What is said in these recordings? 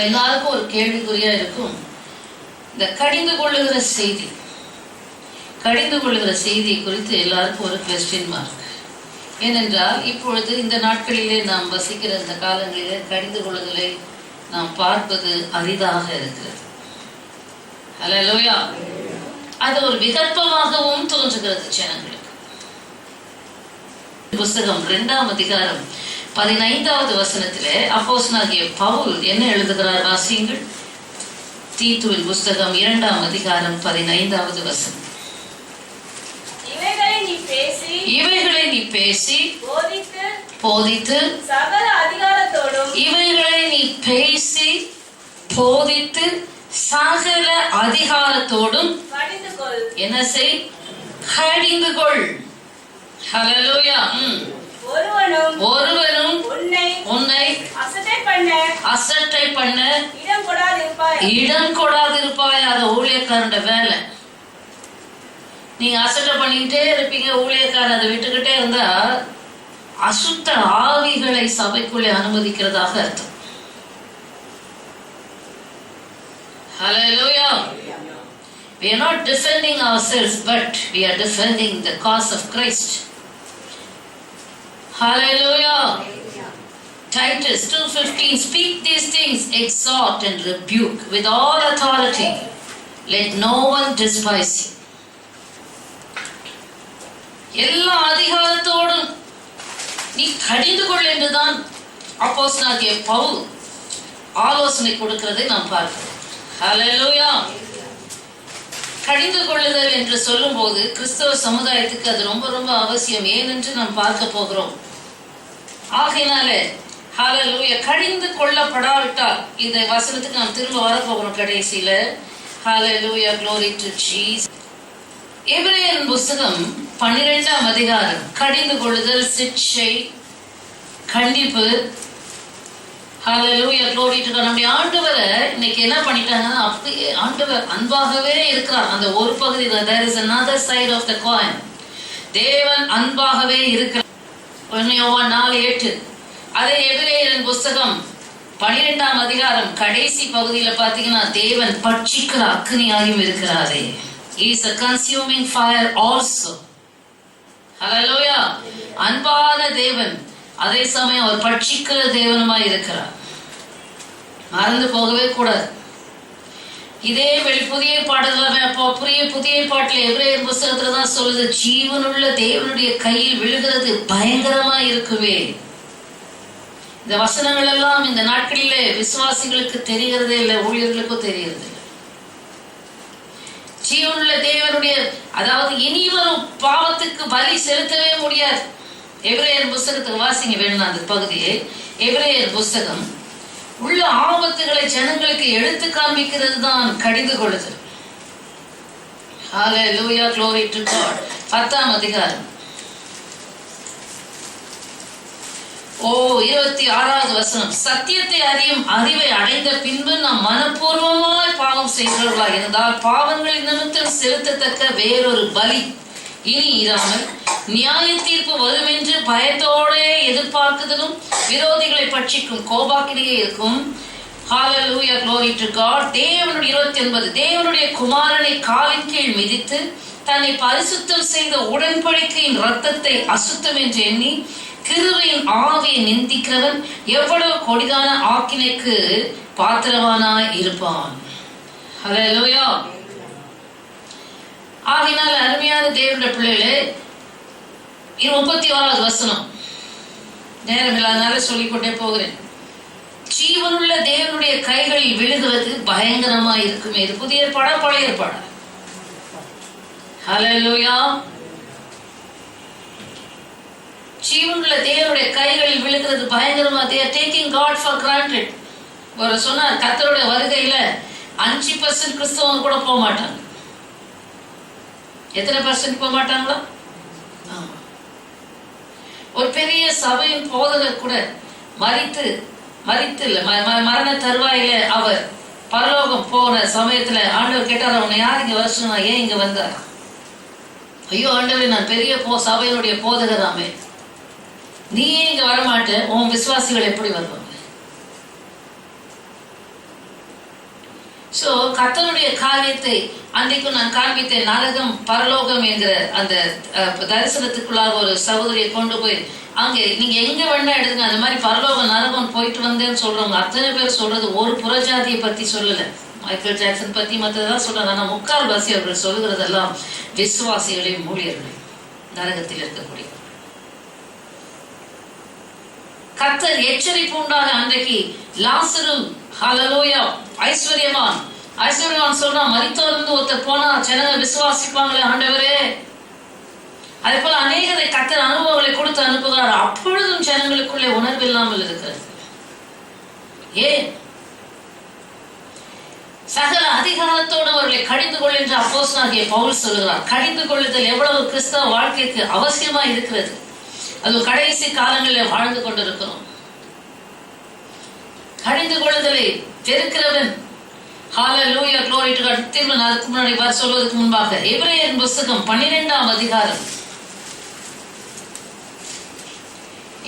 எல்லாருக்கும் ஒரு கேள்விக்குறியா இருக்கும், இந்த கடிந்து கொள்ளுகிற செய்தி குறித்து எல்லாருக்கும் ஒரு கொஸ்டின் மார்க். ஏனென்றால் இப்பொழுது இந்த நாட்களிலே நாம் வசிக்கிற இந்த காலங்களிலே கடிந்து கொள்ளுதலை நாம் பார்ப்பது அரிதாக இருக்கிறது. ஹல்லேலூயா. அது ஒரு விகற்பமாகவும் தோன்றுகிறது ஜனங்களுக்கு. புஸ்தகம் 2ஆம் அதிகாரம் 15வது வசனத்திலே அப்போஸ்தலனாகிய பவுல் என்ன எழுதுகிறார் வாசியுங்கள். தீத்துவின் புஸ்தகம் 2ஆம் அதிகாரம் 15வது வசனம். இவைகளை நீ பேசி போதித்து சகல அதிகாரத்தோடும் இவைகளை நீ பேசி போதித்து சகல அதிகாரத்தோடும் என்ன செய்? கடிந்து கொள். ஹல்லேலூயா. ஒருவனும் உன்னை அசட்டை பண்ண இடம் கொடாதிருப்பாய். அது ஊழியக்காரன் வேலை. நீங்க அசட்டை பண்ணிக்கிட்டே இருப்பீங்க, ஊழியக்காரன் அதை விட்டுக்கிட்டே இருந்தா அசுத்த ஆவிகளை சபைக்குள்ளே அனுமதிக்கிறதாக அர்த்தம். Hallelujah. We are not defending ourselves, but we are defending the cause of Christ. Hallelujah. Titus 2:15, speak these things, exhort and rebuke with all authority. Let no one despise you. எல்லா அதிகாரத்தோடும் நீ கடிந்து கொள் என்றுதான் அப்போஸ்தலனாகிய பவுல் ஆலோசனை கொடுக்கிறதை நாம் பார்க்கிறோம். ஹல்லேலூயா. கடிந்து கொள்ளுதல் என்று சொல்லும் போது கிறிஸ்தவ சமுதாயத்துக்கு அது ரொம்ப ரொம்ப அவசியம். ஏனென்று நாம் பார்க்க போகிறோம். ஆகையினாலே ஹல்லேலூயா, கடிந்து கொள்ளப்படாவிட்டால் இந்த வசனத்துக்கு நாம் திரும்ப வரப்போகிறோம் கடைசியில. ஹல்லேலூயா, glory to Jesus. எபிரேயர் புஸ்தகம் 12ஆம் அதிகாரம் கடிந்து கொள்ளுதல், சிட்சை, கண்டிப்பு. ஹல்லேலூயா, glory to God. நம்முடைய ஆண்டவரை இன்னைக்கு என்ன பண்ணிட்டாங்கன்னா, அப்படியே ஆண்டவர் அன்பாகவே இருக்கிறார். அந்த ஒரு பகுதி, there is another side of the coin. தேவன் அன்பாகவே இருக்கிறார். 1 யோவான் 4:8. அதே எபிரேயர் புஸ்தகம் 12ஆம் அதிகாரம் கடைசி பகுதியில பாத்தீங்கன்னா, தேவன் பட்சிக்கிற அக்னியாயும் இருக்கிறாரே. He is a consuming fire also. Hallelujah. அன்பான தேவன், அதே சமயம் அவர் பட்சிக்கிற தேவனுமாய் இருக்கிறார். மறந்து போகவே கூடாது. இதே புதிய பாட்டில் எபிரேயர் புஸ்தகத்துல தான் சொல்லுது, ஜீவனுள்ள தேவனுடைய கையில் விழுகிறது பயங்கரமா இருக்குவே. இந்த வசனங்கள் எல்லாம் இந்த நாட்களிலே விசுவாசிகளுக்கு தெரிகிறதே இல்லை, ஊழியர்களுக்கும் தெரிகிறது இல்லை. ஜீவனுள்ள தேவனுடைய, அதாவது இனி வரும் பாவத்துக்கு பலி செலுத்தவே முடியாது. எபிரேயர் புஸ்தகத்துக்கு வாசிங்க வேணும் அந்த பகுதியை. எபிரேயர் புஸ்தகம் உள்ள ஆபத்துகளை ஜனங்களுக்கு எடுத்து காண்பிக்கிறது தான் கடிந்து கொள்ளுதல். ஹல்லேலூயா, glory to God. 10ஆம் அதிகாரம் 26வது வசனம். சத்தியத்தை அறியும் அறிவை அடைந்த பின்பு நாம் மனப்பூர்வமாய் பாவம் செய்கிறவர்களாக இருந்தால் பாவங்களின் நிமித்தம் செலுத்தத்தக்க வேறொரு பலி இனி இராமல் நியாய தீர்ப்பு வரும் என்று பயத்தோட எதிர்பார்க்குதலும் விரோதிகளை பட்சிக்கும் கோபாக்கிலேயே இருக்கும். ஹல்லேலூயா, glory to God. தேவனுடைய 29, தேவனுடைய குமாரனை காலின் கீழ் மிதித்து தன்னை பரிசுத்தம் செய்த உடன்படிக்கையின் இரத்தத்தை அசுத்தம் என்று எண்ணி கிருபையின் ஆவியை நிந்திக்கிறவன் எவ்வளவு கொடிதான ஆக்கினைக்கு பாத்திரவானாய் இருப்பான். ஹல்லேலூயா. ஆகினால் அருமையான தேவனுடைய பிள்ளைகளே, 31வது வசனம், நேரம் இல்லாதனால சொல்லிக்கொண்டே போகிறேன். ஜீவனுள்ள தேவனுடைய கைகளில் விழுகிறது பயங்கரமா இருக்குமே. இது புதிய ஏற்பாடா பழைய ஏற்பாடா? ஹல்லேலூயா. ஜீவனுள்ள தேவனுடைய கைகளில் விழுகிறது பயங்கரமா. they are taking God for granted. ஒரு சொன்னார், கர்த்தருடைய வருகையில 5% கிறிஸ்தவங்க கூட போக மாட்டாங்க. எத்தனை % போக மாட்டாங்களா? ஒரு பெரிய சபையின் போதகர் கூட மரண தருவாயில அவர் பரலோகம் போன சமயத்துல ஆண்டவர் கேட்டார், உன்னை யார் இங்க வர சொன்னா, ஏன் இங்க வந்தார்? ஐயோ ஆண்டவரே, நான் பெரிய சபையினுடைய போதகராமே, நீ இங்க வரமாட்ட, உன் விசுவாசிகள் எப்படி வருவாங்க? சோ கர்த்தருடைய காரியத்தை அன்றைக்கு நான் காண்பித்தேன். நரகம் பரலோகம் என்கிற அந்த தரிசனத்துக்குள்ளாக ஒரு சகோதரியை கொண்டு போய் அங்கே நீங்க எங்க வேணா எடுங்க, அந்த மாதிரி பரலோக நரகம் போயிட்டு வந்தேன்னு சொல்றவங்க அத்தனை பேர் சொல்றது ஒரு புறஜாதியை பத்தி சொல்லல. மைக்கேல் ஜாக்சன் பத்தி மற்றதான் சொல்றாங்க. ஆனா முக்கால்வாசி அவர்கள் சொல்கிறதெல்லாம் விசுவாசிகளையும் ஊழியர்களையும் நரகத்தில் இருக்கக்கூடிய கர்த்தர் எச்சரிப்பு உண்டாக அன்றைக்கு லாசரு ஹல்லேலூயா ஐஸ்வர்யவான் சொல்றான், மரித்தோர்ந்து ஒருத்தர் போனா ஜனங்க விசுவாசிப்பாங்களே ஆண்டவரே. அதே போல அநேகரை கர்த்தர் அனுபவங்களை கொடுத்து அனுப்புகிறார். அப்பொழுதும் ஜனங்களுக்குள்ளே உணர்வு இல்லாமல் இருக்கிறது. ஏன்? சகல அதிகாரத்தோடு அவர்களை கடிந்து கொள் என்று அப்போஸ்தலனாகிய பவுல் சொல்லுகிறார். கடிந்து கொள்ளுதல் எவ்வளவு கிறிஸ்தவ வாழ்க்கைக்கு அவசியமா இருக்கிறது. அது கடைசி காலங்களில் வாழ்ந்து கொண்டிருக்கிறோம். கடிந்து கொள்ளுதலை பெருக்கிறவன் ஹல்லேலூயா glory to God. திரும்ப அதுக்கு முன்னாடி வர சொல்வதற்கு முன்பாக எபிரேயர் புத்தகம் 12ஆம் அதிகாரம்,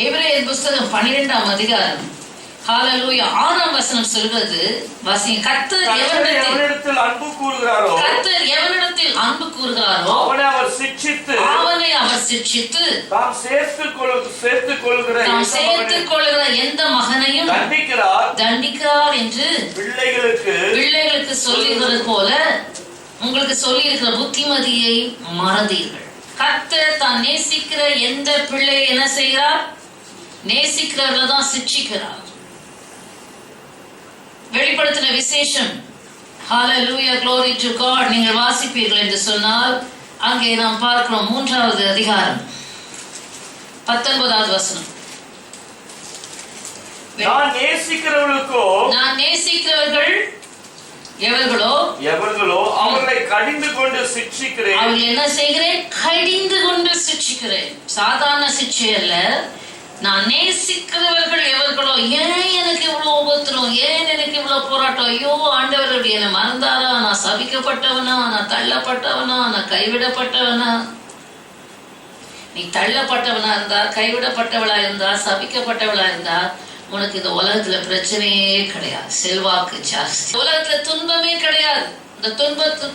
எபிரேயர் புத்தகம் 12ஆம் அதிகாரம் ஹல்லேலூயா 6ஆம் வசனம் சொல்கிறது, வாசிங்க. கர்த்தர் எவனிடத்தில் அன்பு கூறுகிறாரோ அவனை அவர் சிட்சித்து தாம் சேர்த்துக் கொள்ளுகிற எந்த மகனையும் தண்டிக்கிறார் என்று பிள்ளைகளுக்கு சொல்லுகிறது போல உங்களுக்கு சொல்லி இருக்கிற புத்திமதியை மறந்தீர்கள். கர்த்தர் தான் நேசிக்கிற எந்த பிள்ளையை என்ன செய்கிறார்? நேசிக்கிறவர்கள் தான் சிட்சிக்கிறார். வெளிப்படுத்தின விசேஷம் ஹல்லேலூயா glory to God நீங்கள் வாசிப்பீர்கள் என்று சொன்னால் அங்கே நாம் பார்க்கிறோம் 3வது அதிகாரம் 19வது வசனம். நான் நேசிக்கிறவர்கள் எவர்களோ அவர்களை கடிந்து கொண்டு சிட்சிக்கிறேன். அவர்கள் என்ன செய்கிறேன்? கடிந்து கொண்டு சிட்சிக்கிறேன். சாதாரண சிட்சை அல்ல. நான் நேசிக்கிறவர்கள் எவர்களோ. ஏன் எனக்கு இவ்வளவு உபத்திரம்? ஏன் எனக்கு இவ்வளவு போராட்டம்? ஐயோ ஆண்டவர் என்னை மறந்தாரா? நான் சபிக்கப்பட்டவனா? நான் தள்ளப்பட்டவனா? நான் கைவிடப்பட்டவனா? நீ தள்ளப்பட்டவனா இருந்தா, கைவிடப்பட்டவளா இருந்தா, சபிக்கப்பட்டவளா இருந்தா உனக்கு இந்த உலகத்துல பிரச்சனையே கிடையாது. செல்வாக்கு ஜாஸ்தி. உலகத்துல துன்பமே கிடையாது. இந்த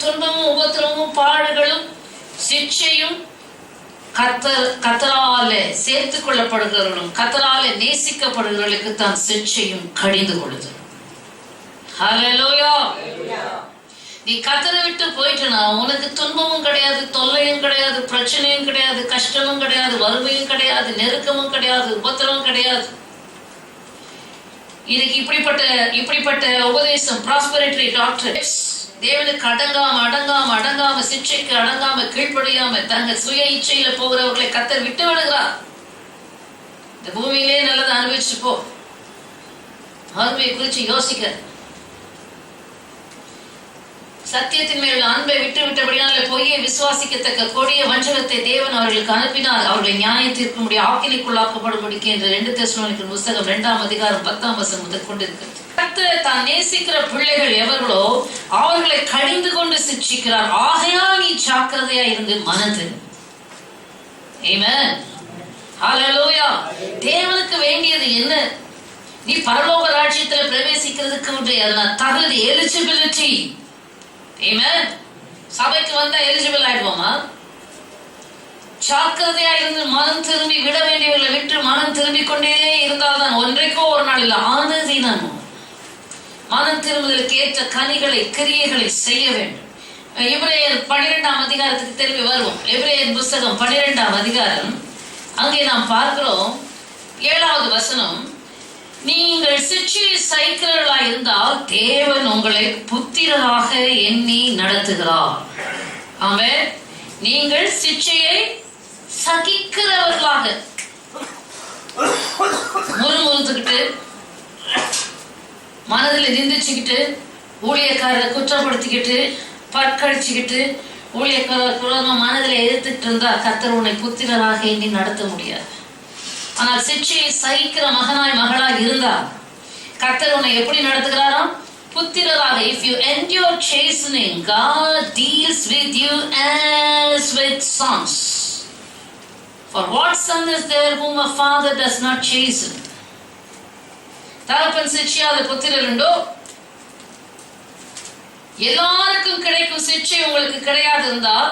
துன்பமும் உபத்திரமும் பாடுகளும் சிட்சையும் கர்த்தராலே சேர்த்துக் கொள்ளப்படுகிறவர்களும் கர்த்தராலே நேசிக்கப்படுகிறவர்களுக்கு தான் சிட்சையும் கடிந்து கொள்ளுது. ஹல்லேலூயா. நீ கர்த்தரை விட்டு போயிட்டனா உனக்கு துன்பமும் கிடையாது, தொல்லையும் கிடையாது, பிரச்சனையும் கிடையாது, கஷ்டமும் கிடையாது, வறுமையும் கிடையாது, நெருக்கமும் கிடையாது, உபத்திரமும் கிடையாது. இன்னைக்கு இப்படிப்பட்ட உபதேசம் ப்ராஸ்பரிட்டி டாக்டர்ஸ் தேவனுக்கு அடங்காம சிட்சைக்கு அடங்காம கீழ்ப்படியாம தங்க சுய இச்சையில போகிறவர்களை கர்த்தர் விட்டு விடுகிறார். இந்த பூமியிலே நல்லதை அனுபவிச்சு போ, ஆண்மையை குறித்து யோசிக்க. சத்தியத்தின் மேல் அன்பை விட்டபடியால் பொய்யை விசுவாசிக்கத்தக்க கொடிய வஞ்சகத்தை தேவன் அவர்களுக்கு அனுப்பினார். அவர்களை நியாயம் தீர்க்கும்படி ஆக்கினைக்குள்ளாக்கப்படும்படிக்கு என்று 2 தெசலோனிக்கர் புத்தகம் 2ஆம் அதிகாரம் 10ஆம் வசனம் முதல் கொண்டிருக்கிறது. கர்த்தர் தான் நேசிக்கிற பிள்ளைகள் எவர்களோ அவர்களை கடிந்து கொண்டு சிட்சிக்கிறார். ஆகையால் நீ ஜாக்கிரதையா இருந்து மனது. ஆமென். ஹல்லேலூயா. தேவனுக்கு வேண்டியது என்ன? நீ பரலோக ராஜ்யத்தில் பிரவேசிக்கிறதுக்கு தகுதி, எலிஜிபிலிட்டி. ஆமென். சபைக்கு வந்தா எலிஜிபிள் ஆயிடுவோமா? ஜாக்கிரதையா இருந்து மனம் திரும்பி விட வேண்டியவர்களை விட்டு மனம் திரும்பிக் கொண்டே இருந்தால்தான் ஒன்றைக்கோ ஒரு நாள் இல்ல ஆனதினமும் மனம் திரும்புதலுக்கு ஏற்ற கனிகளை கிரியைகளை செய்ய வேண்டும். எபிரேயர் 12ஆம் அதிகாரத்துக்கு திரும்பி வருவோம். எபிரேயர் புத்தகம் 12ஆம் அதிகாரம் அங்கே நாம் பார்க்கிறோம் 7வது வசனம். நீங்கள் சிட்சையை சகிக்கிறவர்களாக இருந்தால் தேவன் உங்களை புத்திரராக எண்ணி நடத்துகிறார். ஆமென். நீங்கள் சிட்சையை சகிக்கிறவர்களாக முறுமுறுத்துக்கிட்டு மனதில் நிந்திச்சுக்கிட்டு ஊழியக்காரரை குற்றப்படுத்திக்கிட்டு பற்கடிச்சுக்கிட்டு ஊழியக்காரர் மனதில் எதிர்த்துட்டு இருந்தா கர்த்தர் உன்னை புத்திரராக எண்ணி நடத்த முடியாது. ஆனால் சிட்சையை சகிக்கிற மகனாய் மகளாய் இருந்தா கர்த்தர் உன்னை எப்படி நடத்துகிறாராம்? புத்திரராக. If you endure chastening, God deals with you as with sons. For what son is there whom a father does not chasten? தகப்பன் சிட்சியாத புத்திரர் உண்டோ? எல்லாருக்கும் கிடைக்கும் சிக்ஷை உங்களுக்கு கிடையாது இருந்தால்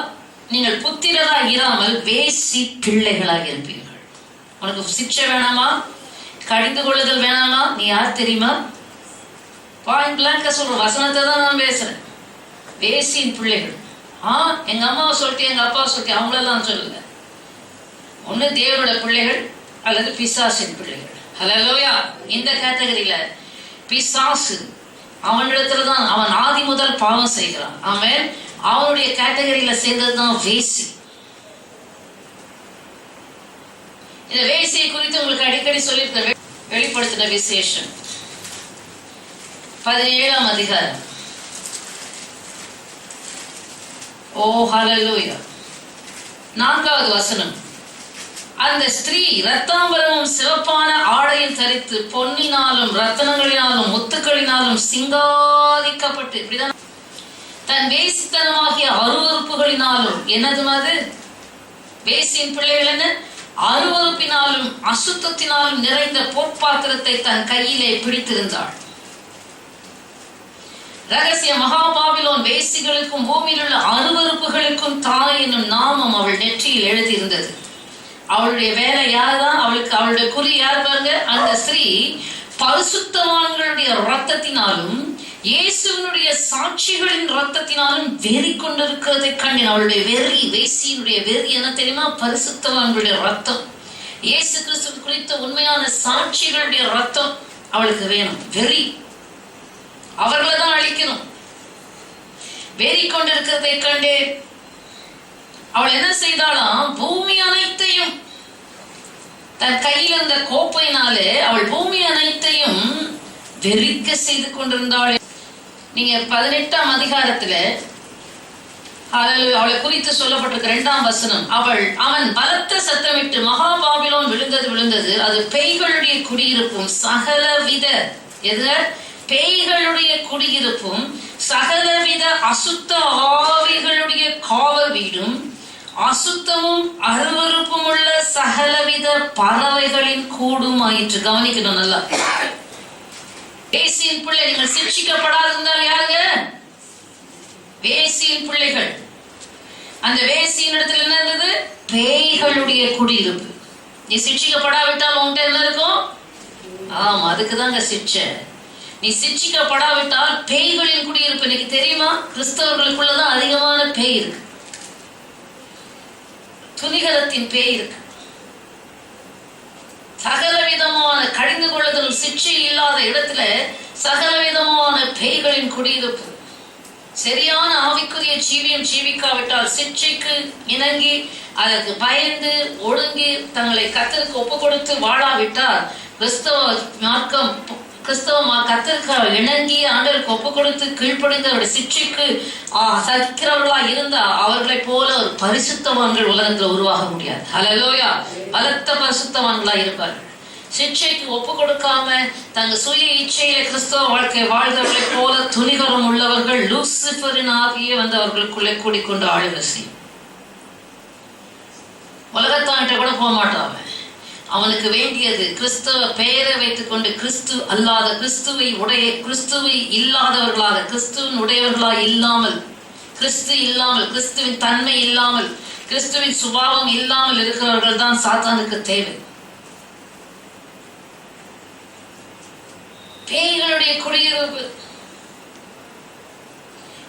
நீங்கள் புத்திரராக இராமல் வேசி பிள்ளைகளாக இருப்பீர்கள். உனக்கு சிக்ஷை வேணாமா, கடிந்து கொள்ளுதல் வேணாமா? நீ யார் தெரியுமா? பாயிண்ட் பிளாங்க சொல்ற வசனத்தை தான் நான் பேசுறேன். வேசியின் பிள்ளைகள். எங்க அம்மாவை சொல்லிட்டு எங்க அப்பாவை சொல்லிட்டு அவங்களெல்லாம் சொல்லல. ஒண்ணு தேவனோட பிள்ளைகள் அல்லது பிசாசின் பிள்ளைகள். ஹல்லேலூயா. இந்த கேட்டகரியில பிசாசு அவனிடத்துலதான் அவன் ஆதி முதல் பாவம் செய்கிறான். ஆமென். அவனுடைய கேட்டகரியில சேர்ந்ததுதான் வேசி. இந்த வேசியை குறித்து உங்களுக்கு அடிக்கடி சொல்லி வெளிப்படுத்தின விசேஷம் 17ஆம் அதிகாரம். ஓ ஹல்லேலூயா. 4வது வசனம். அந்த ஸ்திரீ இரத்தாம்பரமும் சிவப்பான ஆடையும் தரித்து பொன்னினாலும் ரத்தனங்களினாலும் முத்துக்களினாலும் சிங்காதிக்கப்பட்டு, இப்படிதான் தன் வேசித்தனமாகிய அருவருப்புகளினாலும், என்னது அது வேசியின் பிள்ளைகள் என்ன, அருவருப்பினாலும் அசுத்தத்தினாலும் நிறைந்த பொற்பாத்திரத்தை தன் கையிலே பிடித்திருந்தாள். ரகசிய மகாபாபிலோன் வேசிகளுக்கும் பூமியில் உள்ள அருவருப்புகளுக்கும் தாய் என்னும் நாமம் அவள் நெற்றியில் எழுதியிருந்தது. அவளுடைய வேலை யாருதான்? அவளுடைய குறி யார் பாருங்க. அந்த ஸ்திரீ பரிசுத்தவான்களுடைய ரத்தத்தினாலும் இயேசுவினுடைய சாட்சிகளின் ரத்தத்தினாலும் வெறி கொண்டிருக்கிறதை கண்டேன். அவளுடைய வெறி, வேசியினுடைய வெறி என்ன தெரியுமா? பரிசுத்தவான்களுடைய ரத்தம், இயேசு கிறிஸ்து குறித்த உண்மையான சாட்சிகளுடைய ரத்தம் அவளுக்கு வேணும். வெறி, அவர்களை தான் அழிக்கணும். வெறி கொண்டிருக்கிறதை கண்டே அவள் என்ன செய்தாலாம்? பூமி அனைத்தையும் தன் கையில் இருந்த கோப்பையினாலே அவள் பூமி அனைத்தையும் வெறிக்க செய்து கொண்டிருந்தாள். நீங்க 18ஆம் அதிகாரத்துல அவளை குறித்து சொல்லப்பட்டிருக்க 2ஆம் வசனம். அவன் பலத்த சத்தமிட்டு மகாபாபிலோன் விழுந்தது, அது பேய்களுடைய குடியிருப்பும் சகலவித பேய்களுடைய குடியிருப்பும் சகலவித அசுத்த ஆவிகளுடைய காவல் வீடும் அசுத்தமும் அருவருப்பும் உள்ள சகலவித பறவைகளின் கூடும் ஆயிற்று. கவனிக்கணும் நல்லா. வேசியின் பிள்ளை நீங்கள் சிக்ஷிக்கப்படாதிருந்தால் யாருங்க? வேசியின் பிள்ளைகள். அந்த வேசியின் இடத்துல என்ன இருந்தது? பேய்களுடைய குடியிருப்பு. நீ சிக்ஷிக்கப்படாவிட்டால் உன்கிட்ட என்ன இருக்கும்? ஆமா, அதுக்குதாங்க சிக்ஷை. நீ சிக்ஷிக்கப்படாவிட்டால் பேய்களின் குடியிருப்பு. இன்னைக்கு தெரியுமா, கிறிஸ்தவர்களுக்குள்ளதான் அதிகமான பேய் இருக்கு. துணிகரத்தின் பேய் இருக்கு. சகலவிதமான கடிந்து கொள்ளுதல் சிக்ஷை இல்லாத இடத்துல சகலவிதமான பேய்களின் குடியிருப்பு. சரியான ஆவிக்குரிய ஜீவியம் ஜீவிக்காவிட்டால், சிக்ஷைக்கு இணங்கி அதற்கு பயந்து ஒடுங்கி தங்களை கர்த்தருக்கு ஒப்பு கொடுத்து வாழாவிட்டால், கிறிஸ்தவ கர்த்தருக்கு இணங்கி ஆண்டவருக்கு ஒப்பு கொடுத்து கீழ்ப்படிந்து அவருடைய சிக்ஷைக்கு சகிக்கிறவர்களா இருந்தா அவர்களை போல ஒரு பரிசுத்தவான்கள் உலகத்துல உருவாக முடியாது. ஹல்லேலூயா. பலத்த பரிசுத்தவான்களா இருப்பார்கள். சிக்ஷைக்கு ஒப்பு கொடுக்காம தங்க சுய இச்சையில கிறிஸ்தவ வாழ்க்கை வாழ்ந்தவர்களை போல துணிகரம் உள்ளவர்கள் லூசிபரின் ஆகிய வந்து அவர்களுக்குள்ளே கூடிக்கொண்டு ஆளுகை செய்யும். உலகத்தான்கிட்ட கூட போக மாட்டான். அவனுக்கு வேண்டியது கிறிஸ்தவ பெயரை வைத்துக் கொண்டு கிறிஸ்து அல்லாத, கிறிஸ்துவை இல்லாதவர்களாக, கிறிஸ்துவின் உடையவர்களாக இல்லாமல், கிறிஸ்துவின் தன்மை இல்லாமல், கிறிஸ்துவின் சுபாவம் இல்லாமல் இருக்கிறவர்கள் தான் சாத்தானுக்கு தேவை. பேய்களுடைய குடியிருப்பு.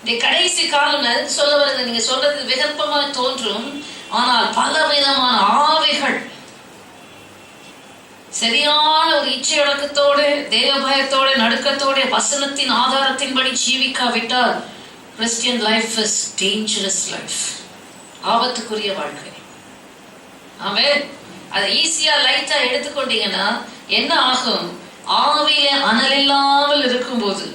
இந்த கடைசி காலம் சொல்ல வருது. நீங்க சொல்றது விகற்பமாக தோன்றும், ஆனால் பல விதமான ஆவிகள் சரியான ஒரு இச்சை அடக்கத்தோடு, தேவ பயத்தோடு, நடுக்கத்தோடு, வசனத்தின் ஆதாரத்தின்படி ஜீவிக்காவிட்டால் Christian life is dangerous life. ஆபத்துக்குரிய வாழ்க்கை. ஆமென். அதை ஈஸியா லைட்டா எடுத்துக்கொண்டீங்கன்னா என்ன ஆகும்? ஆவியில அனல் இல்லாமல் இருக்கும்போது,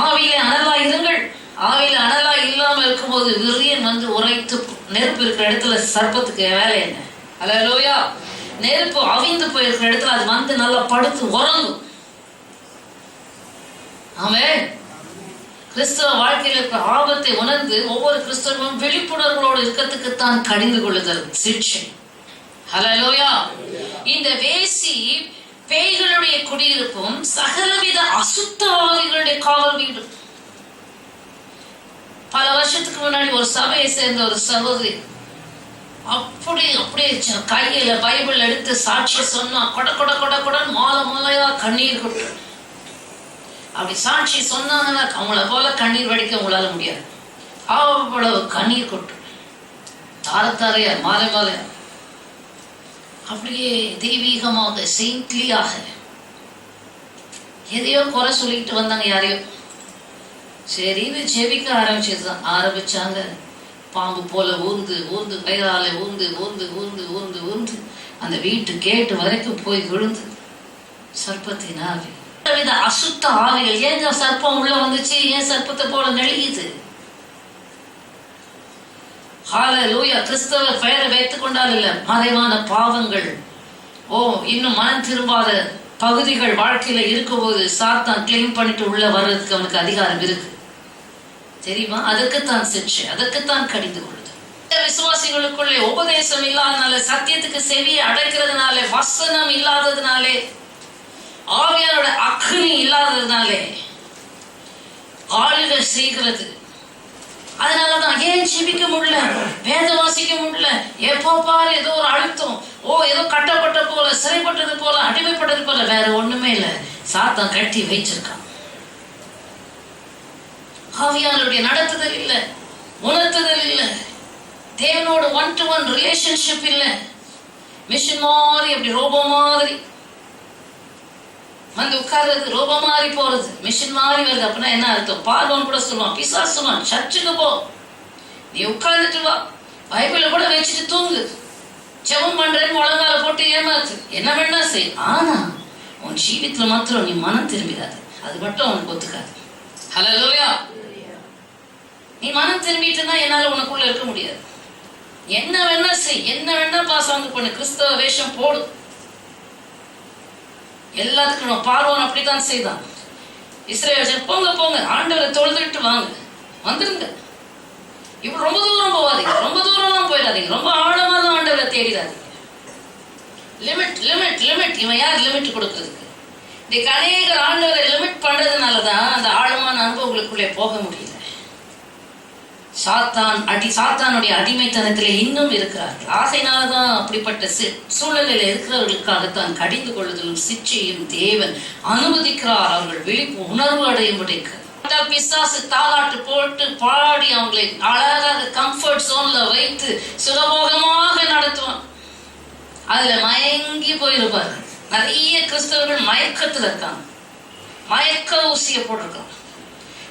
ஆவியில அனலா இருங்கள். ஆவியில அனலா இல்லாம இருக்கும்போது விரியன் வந்து உரைத்து, நெருப்பு இருக்கிற இடத்துல சர்ப்பத்துக்கு வேலை என்ன? ஹல்லேலூயா. நெருப்பு அவிந்து போயிருக்கிற இடத்துல அது வந்து நல்லா படுத்து உறங்கும். ஆமென். கிறிஸ்தவ வாழ்க்கையில் இருக்கிற ஆபத்தை உணர்ந்து ஒவ்வொரு கிறிஸ்தவர்களும் விழிப்புணர்வோடு இருக்கிறதுக்குத்தான் கடிந்து கொள்ளுதல் சிக்ஷை. ஹல்லேலூயா. இந்த வேசி பேய்களுடைய குடியிருப்பும் சகலவித அசுத்த ஆவிகளுடைய காவல் வீடும். வருஷத்துக்கு முன்னாடி ஒரு சபையை சேர்ந்த ஒரு சகோதரி அப்படியே கையில பைபிள் எடுத்து சாட்சி சொன்னா கொட கொட கொட கொடன்னு மாலையா கண்ணீர் கொட்டு. அப்படி சாட்சி சொன்னாங்கன்னா அவங்கள போல கண்ணீர் வடிக்க உங்களால முடியாது. அவ்வளவு கண்ணீர் கொட்டு, தாரத்தாரையா மாலையா அப்படியே தெய்வீகமாக செயின்ட்லியாக. எதையோ குறை சொல்லிட்டு வந்தாங்க யாரையோ. சரின்னு ஜெபிக்க ஆரம்பிச்சாங்க. பாம்பு போல ஊர்ந்து வயிறால ஊர்ந்து அந்த வீட்டு கேட்டு வரைக்கும் போய் விழுந்து சர்ப்பத்தின் ஆவி, அசுத்த ஆவிகள். ஏங்க சர்ப்பம் உள்ள வந்துச்சு? ஏன் சர்ப்பத்தை போல நெளியுது? ஹல்லேலூயா. கிறிஸ்தவ பெயரை வைத்துக் கொண்டால் இல்ல, மறைவான பாவங்கள் இன்னும் மனம் திரும்பாத பகுதிகள் வாழ்க்கையில இருக்கும்போது சாத்தான் கிளைம் பண்ணிட்டு உள்ள வர்றதுக்கு அவனுக்கு அதிகாரம் இருக்கு தெரியுமா? அதுக்குத்தான் சிக்ஷை, அதுக்குத்தான் கடிந்து கொள்ளுது. விசுவாசிகளுக்குள்ளே உபதேசம் இல்லாதனால, சத்தியத்துக்கு செவியை அடைக்கிறதுனாலே, வசனம் இல்லாததுனாலே, ஆவியாரோட அக்னி இல்லாததுனாலே ஆளுகை செய்கிறது. அதனாலதான் ஏன் ஜெபிக்க முடியல, வேத வாசிக்க முடியல, எப்போ பாரு ஏதோ ஒரு அழுத்தம், ஏதோ கட்டப்பட்ட போல, சிறைப்பட்டது போல, அடிமைப்பட்டது போல. வேற ஒண்ணுமே இல்ல, சாத்தான் கட்டி வைச்சிருக்கான். ஆவியானுடைய நடத்துதல் இல்ல, உணர்த்துதல் இல்ல, தேவனோட 1-to-1 ரிலேஷன்ஷிப் இல்ல. மிஷின் மாதிரி அப்படி ரோபோ மாதிரி வந்து உட்கார்றது, ரோபோ மாதிரி போறது, மிஷின் மாதிரி வருது. அப்படின்னா என்ன அர்த்தம்? பார்வன் கூட சொல்லுவான், பிசாசு சொல்லுவான், சர்ச்சுக்கு போ, நீ உட்கார்ந்துட்டு வா, பைபிளை கூட வச்சுட்டு தூங்கு, ஜெபம் பண்றேன்னு முழங்கால போட்டு ஏமாத்து, என்ன வேணா செய், ஆனா உன் ஜீவித்துல மாத்திரம் நீ மனம் திரும்பிடாது. அது மட்டும் அவனுக்கு ஒத்துக்காது. ஹல்லேலூயா. நீ மனம் திரும்பிட்டுனா என்னால உனக்குள்ள இருக்க முடியாது. என்ன வேணா செய், என்ன வேணா பாசாங்கு பண்ணு, கிறிஸ்தவ வேஷம் போடு, எல்லாத்துக்கும். பார்வோன் அப்படித்தான் செய்தான். இஸ்ரவேல் போங்க ஆண்டவரை தொழுதுட்டு வாங்க, வந்துருங்க. இப்ப ரொம்ப தூரம் போவாதீங்க, ரொம்ப தூரம்லாம் போயிடாதீங்க, ரொம்ப ஆழமா தான் ஆண்டவரை தேடிடாதீங்க. லிமிட். இவன் யார் லிமிட் கொடுக்கறதுக்கு? இன்னைக்கு அநேகர் ஆண்டவரை லிமிட் பண்றதுனாலதான் அந்த ஆழமான அனுபவங்களுக்குள்ளே போக முடியல. சாத்தானுடைய அடிமைத்தனத்திலே இன்னும் இருக்கிறார்கள். ஆகையினாலதான் அப்படிப்பட்ட சூழலில் இருக்கிறவர்களுக்காகத்தான் கடிந்து கொள்ளுதலும் சிற்சையும் தேவன் அனுமதிக்கிறார். அவர்கள் விழிப்பு உணர்வு அடையும்படிக்கு. பிசாசு தாலாட்டு போட்டு பாடி அவங்களை அழகாக கம்ஃபர்ட் ஜோன்ல வைத்து சுகபோகமாக நடத்துவான். அதுல மயங்கி போயிருப்பார்கள். நிறைய கிறிஸ்தவர்கள் மயக்கத்துல இருக்காங்க, மயக்க ஊசிய போட்டிருக்காங்க.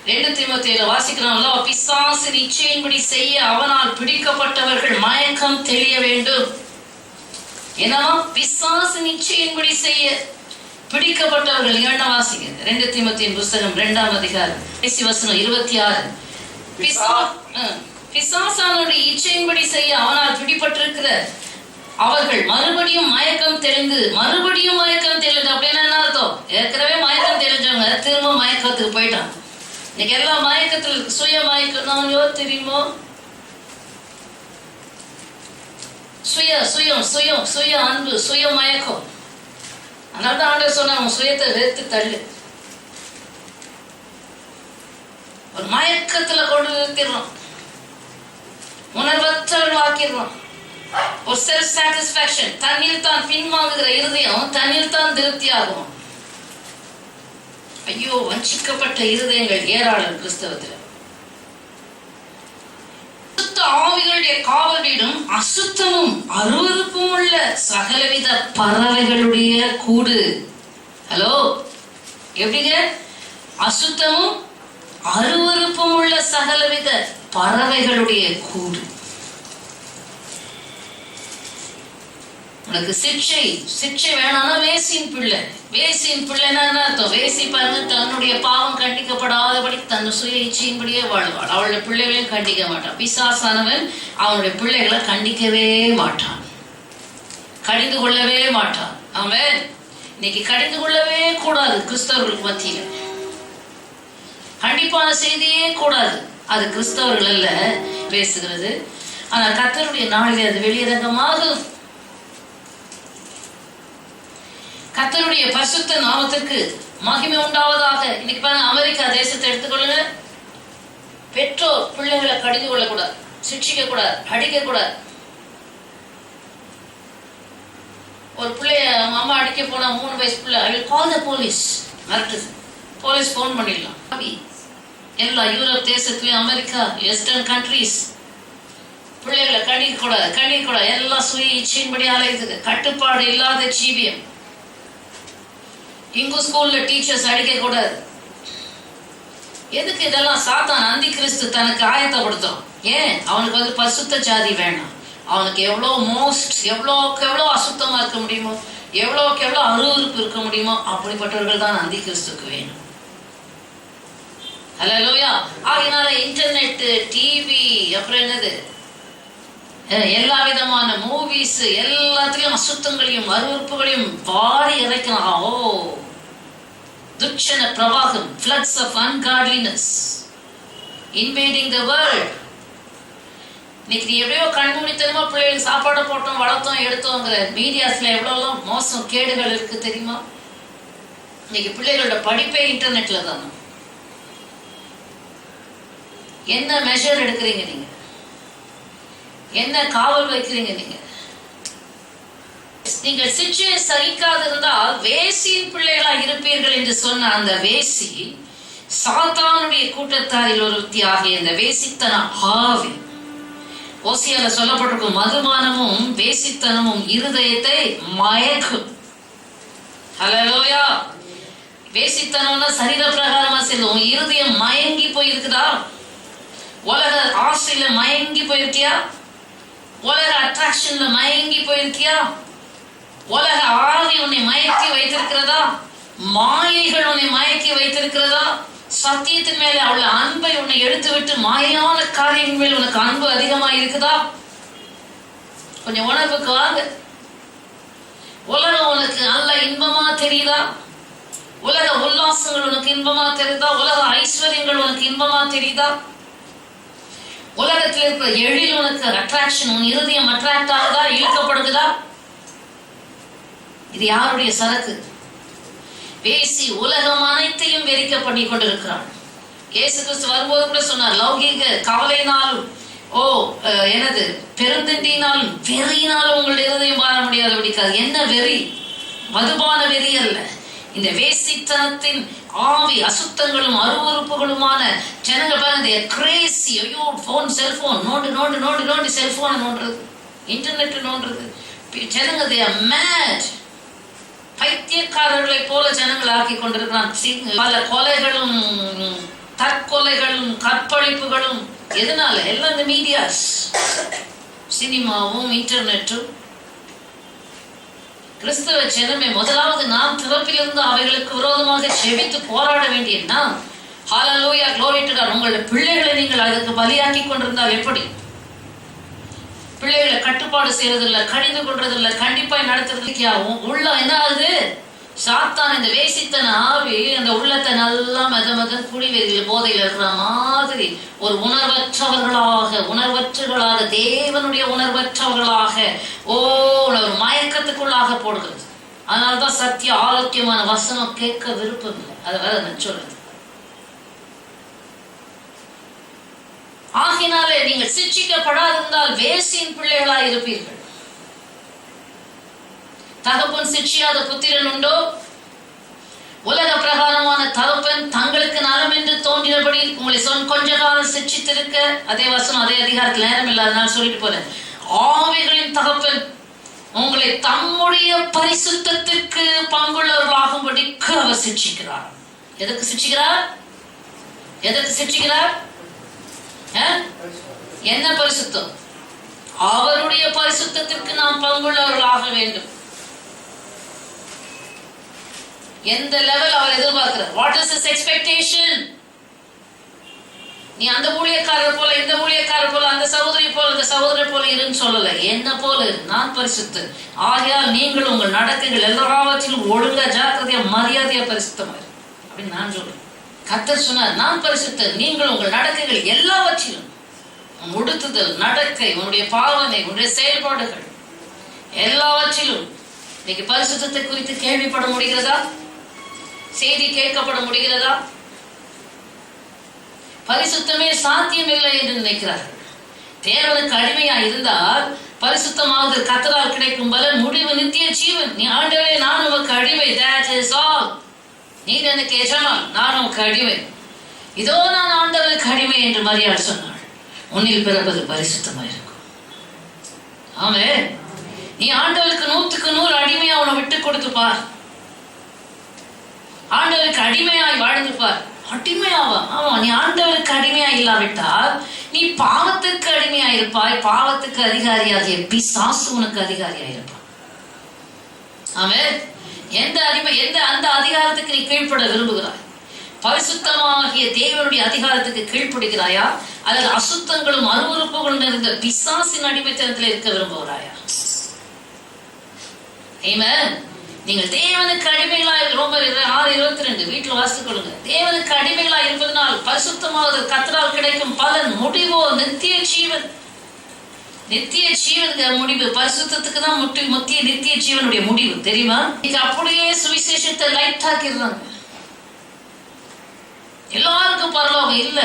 2 தீமோத்தேயுல வாசிக்கிறோம்ல, பிசாசின் இச்சையின்படி செய்ய அவனால் பிடிக்கப்பட்டவர்கள் மயக்கம் தெளிய வேண்டும். என்னவா? பிசாசின் இச்சையின்படி செய்ய பிடிக்கப்பட்டவர்கள். என்ன வாசிங்க? 2 தீமோத்தேயின் புத்தகம் 2ஆம் அதிகாரம் வசனம் 26. பிசாசானுடைய இச்சையின்படி செய்ய அவனால் பிடிபட்டிருக்கிற அவர்கள் மறுபடியும் மயக்கம் தெளிந்து அப்படின்னா என்ன அர்த்தம்? ஏற்கனவே மயக்கம் தெளிஞ்சவங்க திரும்ப மயக்கத்துக்கு போயிட்டாங்க. இன்னைக்கு எல்லாம் மயக்கத்தில் சுய மயக்கம் தான் தெரியுமோ? சுய அன்பு, சுய மயக்கம். அதனால்தான் ஆண்டவர் சொன்ன, உன் சுயத்தை வெறுத்து தள்ளு. ஒரு மயக்கத்துல கொண்டு நிறுத்திடுறோம், உணர்வற்றவர்கள் ஆக்கிடுறோம். ஒரு செல்ஃப் சாட்டிஸ்பாக்சன், தண்ணீர் தான் பின்வாங்குகிற இருதயம் தண்ணீர் தான் திருப்தி ஆகும். ஐயோ, வஞ்சிக்கப்பட்ட இருதயங்கள் ஏராளம் கிறிஸ்தவத்தில். அசுத்த ஆவிகளுடைய காவல் வீடும் அசுத்தமும் அருவருப்பும் உள்ள சகலவித பறவைகளுடைய கூடு. ஹலோ, எப்படிங்க? அசுத்தமும் அருவருப்பும் உள்ள சகலவித பறவைகளுடைய கூடு. உனக்கு சிக்ஷை வேணாம்னா வேசியின் பிள்ளைன்னா என்ன அர்த்தம்? வேசி பாருங்க, தன்னுடைய பாவம் கண்டிக்கப்படாதபடி தன் சுய இச்சையின்படியே வாழ்வாள். அவளுடைய பிள்ளைகளையும் கண்டிக்க மாட்டான். பிசாசானவன் அவனுடைய பிள்ளைகளை கண்டிக்கவே மாட்டான், கடிந்து கொள்ளவே மாட்டான். அவன் இன்னைக்கு கடிந்து கொள்ளவே கூடாது. கிறிஸ்தவர்களுக்கு மத்தியில கண்டிப்பான செய்தியே கூடாது. அது கிறிஸ்தவர்கள் அல்ல பேசுகிறது. ஆனா கர்த்தருடைய நாளிலே அது வெளியரங்கமாக கர்த்தருடைய பரிசுத்த நாமத்திற்கு மகிமை உண்டாவதாக. இன்னைக்கு பாருங்க, அமெரிக்கா தேசத்தை எடுத்துக்கொள்ளுங்க. பெற்றோர் பிள்ளைகளை கடிந்து கொள்ளக்கூடாது, சிக்ஷிக்க கூடாது, அடிக்க கூடாது. ஒரு பிள்ளைய அம்மா அடிக்க போனா 3 வயசு பிள்ளை, I will call the police, மிரட்டுது. போலீஸ் போன் பண்ணிடலாம். எல்லா யூரோப் தேசத்துலயும், அமெரிக்கா, வெஸ்டர்ன் கண்ட்ரீஸ் பிள்ளைகளை கடிக்க கூடாது. எல்லாம் சுய இச்சையின்படி அலையுது. கட்டுப்பாடு இல்லாத ஜீவியம். இங்கு ஸ்கூல்ல டீச்சர்ஸ் அடிக்க கூடாது. எதுக்கு இதெல்லாம்? சாத்தான் அந்தி கிறிஸ்து தனக்கு ஆயத்தப்படுத்தும். ஏன்? அவனுக்கு பரிசுத்த ஜாதி வேண்டாம். அவனுக்கு எவ்வளோ அசுத்தமா இருக்க முடியுமோ, எவ்வளோக்கு எவ்வளோ அருவருப்பு இருக்க முடியுமோ, அப்படிப்பட்டவர்கள் தான் அந்தி கிறிஸ்துக்கு வேணும். ஹல்லேலூயா. ஆகினால இன்டர்நெட், டிவி, அப்புறம் என்னது, எல்லா விதமான மூவிஸ், எல்லாத்திலையும் அசுத்தங்களையும் அருவருப்புகளையும் வாரி இறைக்கலாம். ஓ, துட்சண பிரவாகம், floods of ungodliness invading the world. இன்னைக்கு நீ எப்படியோ கண்மூடித்தனமா பிள்ளைகளுக்கு சாப்பாடு போட்டோம், வளர்த்தோம், எடுத்தோங்கிற மீடியாஸ்ல எவ்வளவு மோசம் கேடுகள் இருக்கு தெரியுமா? இன்னைக்கு பிள்ளைகளோட படிப்பே இன்டர்நெட்ல தானே. என்ன மெஷர் எடுக்கிறீங்க நீங்க? என்ன காவல் வைக்கிறீங்க நீங்க? நீங்கள் சிற்றையை சகிக்காதிருந்தால் வேசியின் பிள்ளைகளா இருப்பீர்கள் என்று சொன்ன அந்த வேசி சாத்தானுடைய கூட்டத்தாரில் ஒரு வித்தியாகிய இந்த வேசித்தன ஆவி. ஓசியால சொல்லப்பட்டிருக்கும், மதுபானமும் வேசித்தனமும் இருதயத்தை மயக்கும். ஹல்லேலூயா. வேசித்தனம்னா சரீர பிரகாரமா செல்லும். இருதயம் மயங்கி போயிருக்குதா? உலக ஆசையில மயங்கி போயிருக்கியா? உலக அட்ராக்ஷன்ல மயங்கி போயிருக்கியா? உலக ஆவி உன்னை மயக்கி வைத்திருக்கிறதா? மாயைகள் உன்னை மயக்கி வைத்திருக்கிறதா? சத்தியத்தின் மேல உள்ள அன்பை உன்னை எடுத்துவிட்டு மாயான காரியங்கள் மேல் உனக்கு அன்பு அதிகமா இருக்குதா? கொஞ்சம் உணர்வுக்கு வாங்க. உலகம் உனக்கு நல்ல இன்பமா தெரியுதா? உலக உல்லாசங்கள் உனக்கு இன்பமா தெரியுதா? உலக ஐஸ்வர்யங்கள் உனக்கு இன்பமா தெரியுதா? உலகத்தில் இருக்கிற எழில் உனக்கு அட்ராக்ஷன், உன் இருதயம் அட்ராக்ட் ஆகுதா, இழுக்கப்படுகிறதா? இது யாருடைய சரக்கு? பேசி உலகம் அனைத்தையும் வெறிக்க பண்ணி கொண்டிருக்கிறான். இயேசு கிறிஸ்து வரும்போது கூட சொன்னார், லௌகீக கவலையினாலும் பெருந்தண்டியினாலும் வெறியினாலும் உங்களுடைய இருதயம் வாழ முடியாது. பிடிக்காது. என்ன வெறி? மதுபான வெறி அல்ல, இந்த வேசித்தனத்தின் ஆவி, அசுத்தங்களும் அருவருப்புகளுமான ஜனங்கள் பாருங்க, கிரேசி. ஐயோ, போன், செல்போன் நோண்டு நோண்டு நோண்டு நோண்டி செல்போன் நோண்டுறது, இன்டர்நெட் நோண்டுறது. ஜனங்க they are mad. பைத்தியக்காரர்களை போல ஜனங்கள் ஆக்கி கொண்டிருக்கிறான். பல கொலைகளும், தற்கொலைகளும், கற்பழிப்புகளும். எதனால? எல்லாம் இந்த மீடியாஸ், சினிமாவும் இன்டர்நெட்டும். கிறிஸ்தவ ஜனமே, முதலாவது நாம் திறப்பிலிருந்து அவைகளுக்கு விரோதமாக செபித்து போராட வேண்டிய நாம். ஹல்லேலூயா, glory to God. உங்களுடைய பிள்ளைகளை நீங்கள் அதற்கு பலியாக்கி கொண்டிருந்தால் எப்படி? பிள்ளைகளை கட்டுப்பாடு செய்யறதில்ல, கடிந்து கொள்றதில்ல, கண்டிப்பாய் நடத்துறதுக்கு உள்ள என்ன ஆகுது? சாத்தான் இந்த வேசித்தன ஆவி அந்த உள்ளத்தை நல்லா மதன் குடிவெறியில் போதையில் இருக்கிற மாதிரி ஒரு உணர்வற்றவர்களாக தேவனுடைய உணர்வற்றவர்களாக ஒரு மயக்கத்துக்குள்ளாக போடுகிறது. அதனால்தான் சத்திய ஆரோக்கியமான வசனம் கேட்க விருப்பம் இல்லை. அதை வேற நான் சொல்றது. ஆகினாலே நீங்கள் சிட்சிக்கப்படாதிருந்தால் வேசியின் பிள்ளைகளாய் இருப்பீர்கள். தகப்பன் சிட்சியாத புத்திரன் உண்டோ? உலக பிரகாரமான தகப்பன் தங்களுக்கு நலம் என்று தோன்றினபடி உங்களை கொஞ்ச காலம் சிட்சித்திருக்க, அதே வசனம் அதே அதிகாரத்தில் நேரம் இல்லாதனால சொல்லிட்டு போறேன். ஆவிகளின் தகப்பன் உங்களை தம்முடைய பரிசுத்தத்திற்கு பங்குள்ளவர்களாகும்படிக்கு அவர் சிட்சிக்கிறார். எதற்கு சிட்சிக்கிறார்? என்ன பரிசுத்தம்? அவருடைய பரிசுத்தத்திற்கு நாம் பங்குள்ளவர்களாக வேண்டும். எந்த லெவல் அவர் எதிர்பார்க்கிறார்? What is his expectation? நீ அந்த ஊழியக்காரர் போல, இந்த ஊழியக்காரர் போல, அந்த சகோதரி போல, இந்த சகோதரர் போல இருன்னு சொல்லல. என்ன போல? நான் பரிசுத்தன். ஆகையால் நீங்கள் உங்கள் நடக்கைகள் எல்லாவற்றிலும் ஒழுங்கா, ஜாக்கிரதையா, மரியாதையா பரிசுத்தமா அப்படின்னு நான் சொல்றேன். கர்த்தர் சொன்னார், நான் பரிசுத்தன், நீங்கள் உங்கள் நடக்கைகள் எல்லாவற்றிலும், உடுத்துதல், நடக்கை, உன்னுடைய பாவனை, உன்னுடைய செயல்பாடுகள் எல்லாவற்றிலும். இன்னைக்கு பரிசுத்தத்தை குறித்து கேள்விப்பட முடிகிறதா? செய்தி கேட்கப்பட முடிகிறதா? பரிசுத்தமே சாத்தியம் இல்லை என்று நினைக்கிறார்கள். தேவனுக்கு அடிமையா இருந்தால் பரிசுத்தமாவது கர்த்தரால் கிடைக்கும் பலன், முடிவு நித்திய ஜீவன். நீ ஆண்டவரே நான் உமக்கு அடிமை, that is all. நீர் எனக்கு எஜமான், நான் உமக்கு அடிமை. இதோ நான் ஆண்டவருக்கு அடிமை என்று மரியாள் சொன்னாள். உன்னில் பிறப்பது பரிசுத்தமா இருக்கும். ஆமே, நீ ஆண்டவருக்கு 100% அடிமையா உன்னை விட்டு கொடுத்து பார். ஆண்டவருக்கு அடிமையாய் வாழ்ந்து பார். அடிமையாவா? ஆமா, நீ ஆண்டவருக்கு அடிமையா இல்லாவிட்டால் நீ பாவத்துக்கு அடிமையா இருப்பாய். பாவத்துக்கு அதிகாரியாகிய பிசாசு உனக்கு அதிகாரியா இருப்பான். ஆமே, அந்த அதிகாரத்துக்கு நீ கீழ்ப்பட விரும்புகிறாய்? பரிசுத்தமாகிய தேவனுடைய அதிகாரத்துக்கு கீழ்ப்படுகிறாயா, அல்லது அசுத்தங்களும் அருவருப்புகளும் நிறைந்த பிசாசின் அடிமைத்தனத்தில் இருக்க விரும்புகிறாயா? ஆமென். நீங்கள் தேவனுக்கு அடிமைகளாய், ரோமர் 6:22 வீட்டில் வாசித்துக் கொள்ளுங்க. தேவனுக்கு அடிமைகளாய் இருப்பதனால் பரிசுத்தமாவது கர்த்தரால் கிடைக்கும் பலன், முடிவோ நித்திய ஜீவன். நித்திய ஜீவனுக்கு முடிவு, பரிசுத்தத்துக்கு தான் முத்திய நித்திய ஜீவனுடைய முடிவு. தெரியுமா? இது அப்படியே சுவிசேஷத்தை லைட் ஆக்கிடுறாங்க. எல்லாருக்கும் பரலோகம் இல்ல.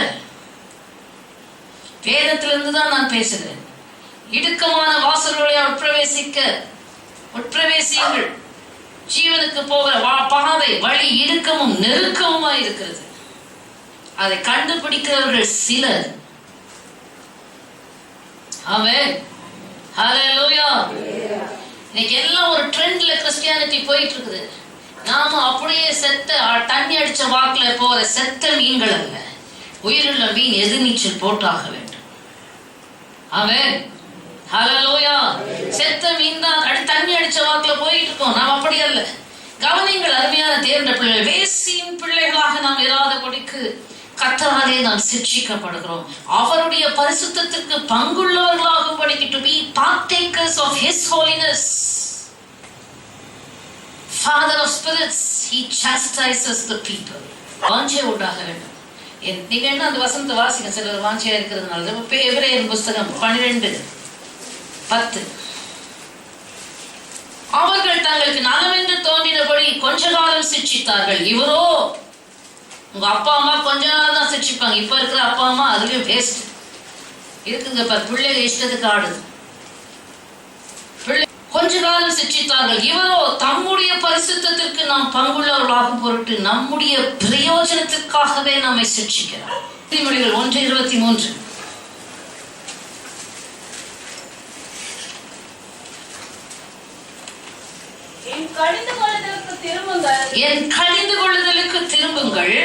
வேதத்திலிருந்து தான் நான் பேசுகிறேன். இடுக்கமான வாசல்களை உட்பிரவேசியுங்கள். ஜீவனுக்கு போகிற பாதை வழி இடுக்கமும் நெருக்கமுமா இருக்கிறது. அதை கண்டுபிடிக்கிறவர்கள் சிலர். ஆமென், ஹல்லேலூயா. இன்னைக்கு எல்லாம் ஒரு ட்ரெண்ட்ல கிறிஸ்டியானிட்டி போயிட்டு இருக்குது. நாம அப்படியே செத்த தண்ணி அடிச்ச வாக்குல போற செத்த மீன்கள் அல்ல, உயிருள்ள மீன் எதிர்நீச்சல் போட்டாக வேண்டும். ஆமென், ஹல்லேலூயா. செத்த மீன் தான் தண்ணி அடிச்ச வாக்குல போயிட்டு இருக்கோம். நாம் அப்படி அல்ல. கவனிங்கள் அருமையான தேவனுடைய பிள்ளைகள், வேசியின் பிள்ளைகளாக நாம் இராதபடிக்கு கர்த்தராலே நாம் சிட்சிக்கப்படுகிறோம். அவருடைய பரிசுத்தத்திற்கு பங்குள்ளவர்களாகும்படிக்கு, to be partakers of his holiness. Father of spirits, he chastises the people. வாஞ்சை உண்டாக வேண்டும். நீங்க என்ன அந்த வசனத்தை வாசிக்க, சிலர் வாஞ்சையா இருக்கிறதுனால. எபிரேயர் புஸ்தகம் 12:10. அவர்கள் தங்களுக்கு நலமென்று தோன்றினபடி கொஞ்ச காலம் சிட்சித்தார்கள். இவரோ, உங்க அப்பா அம்மா கொஞ்ச நாள் தான் சிட்சிப்பாங்க. இப்ப இருக்கிற அப்பா அம்மா அதுலயும் வேஸ்ட் இருக்குங்க. பிள்ளைகள் இஷ்டத்துக்கு ஆடுது. கொஞ்ச காலம் சிட்சித்தார்கள். இவரோ தம்முடைய பரிசுத்தத்திற்கு நாம் பங்குள்ளவர்களாகும் பொருட்டு நம்முடைய பிரயோஜனத்திற்காகவே நம்மை சிட்சிக்கிறார். நீதிமொழிகள் 1:23. என் கடிந்து கொள்ளுதலுக்கு திரும்புங்கள்.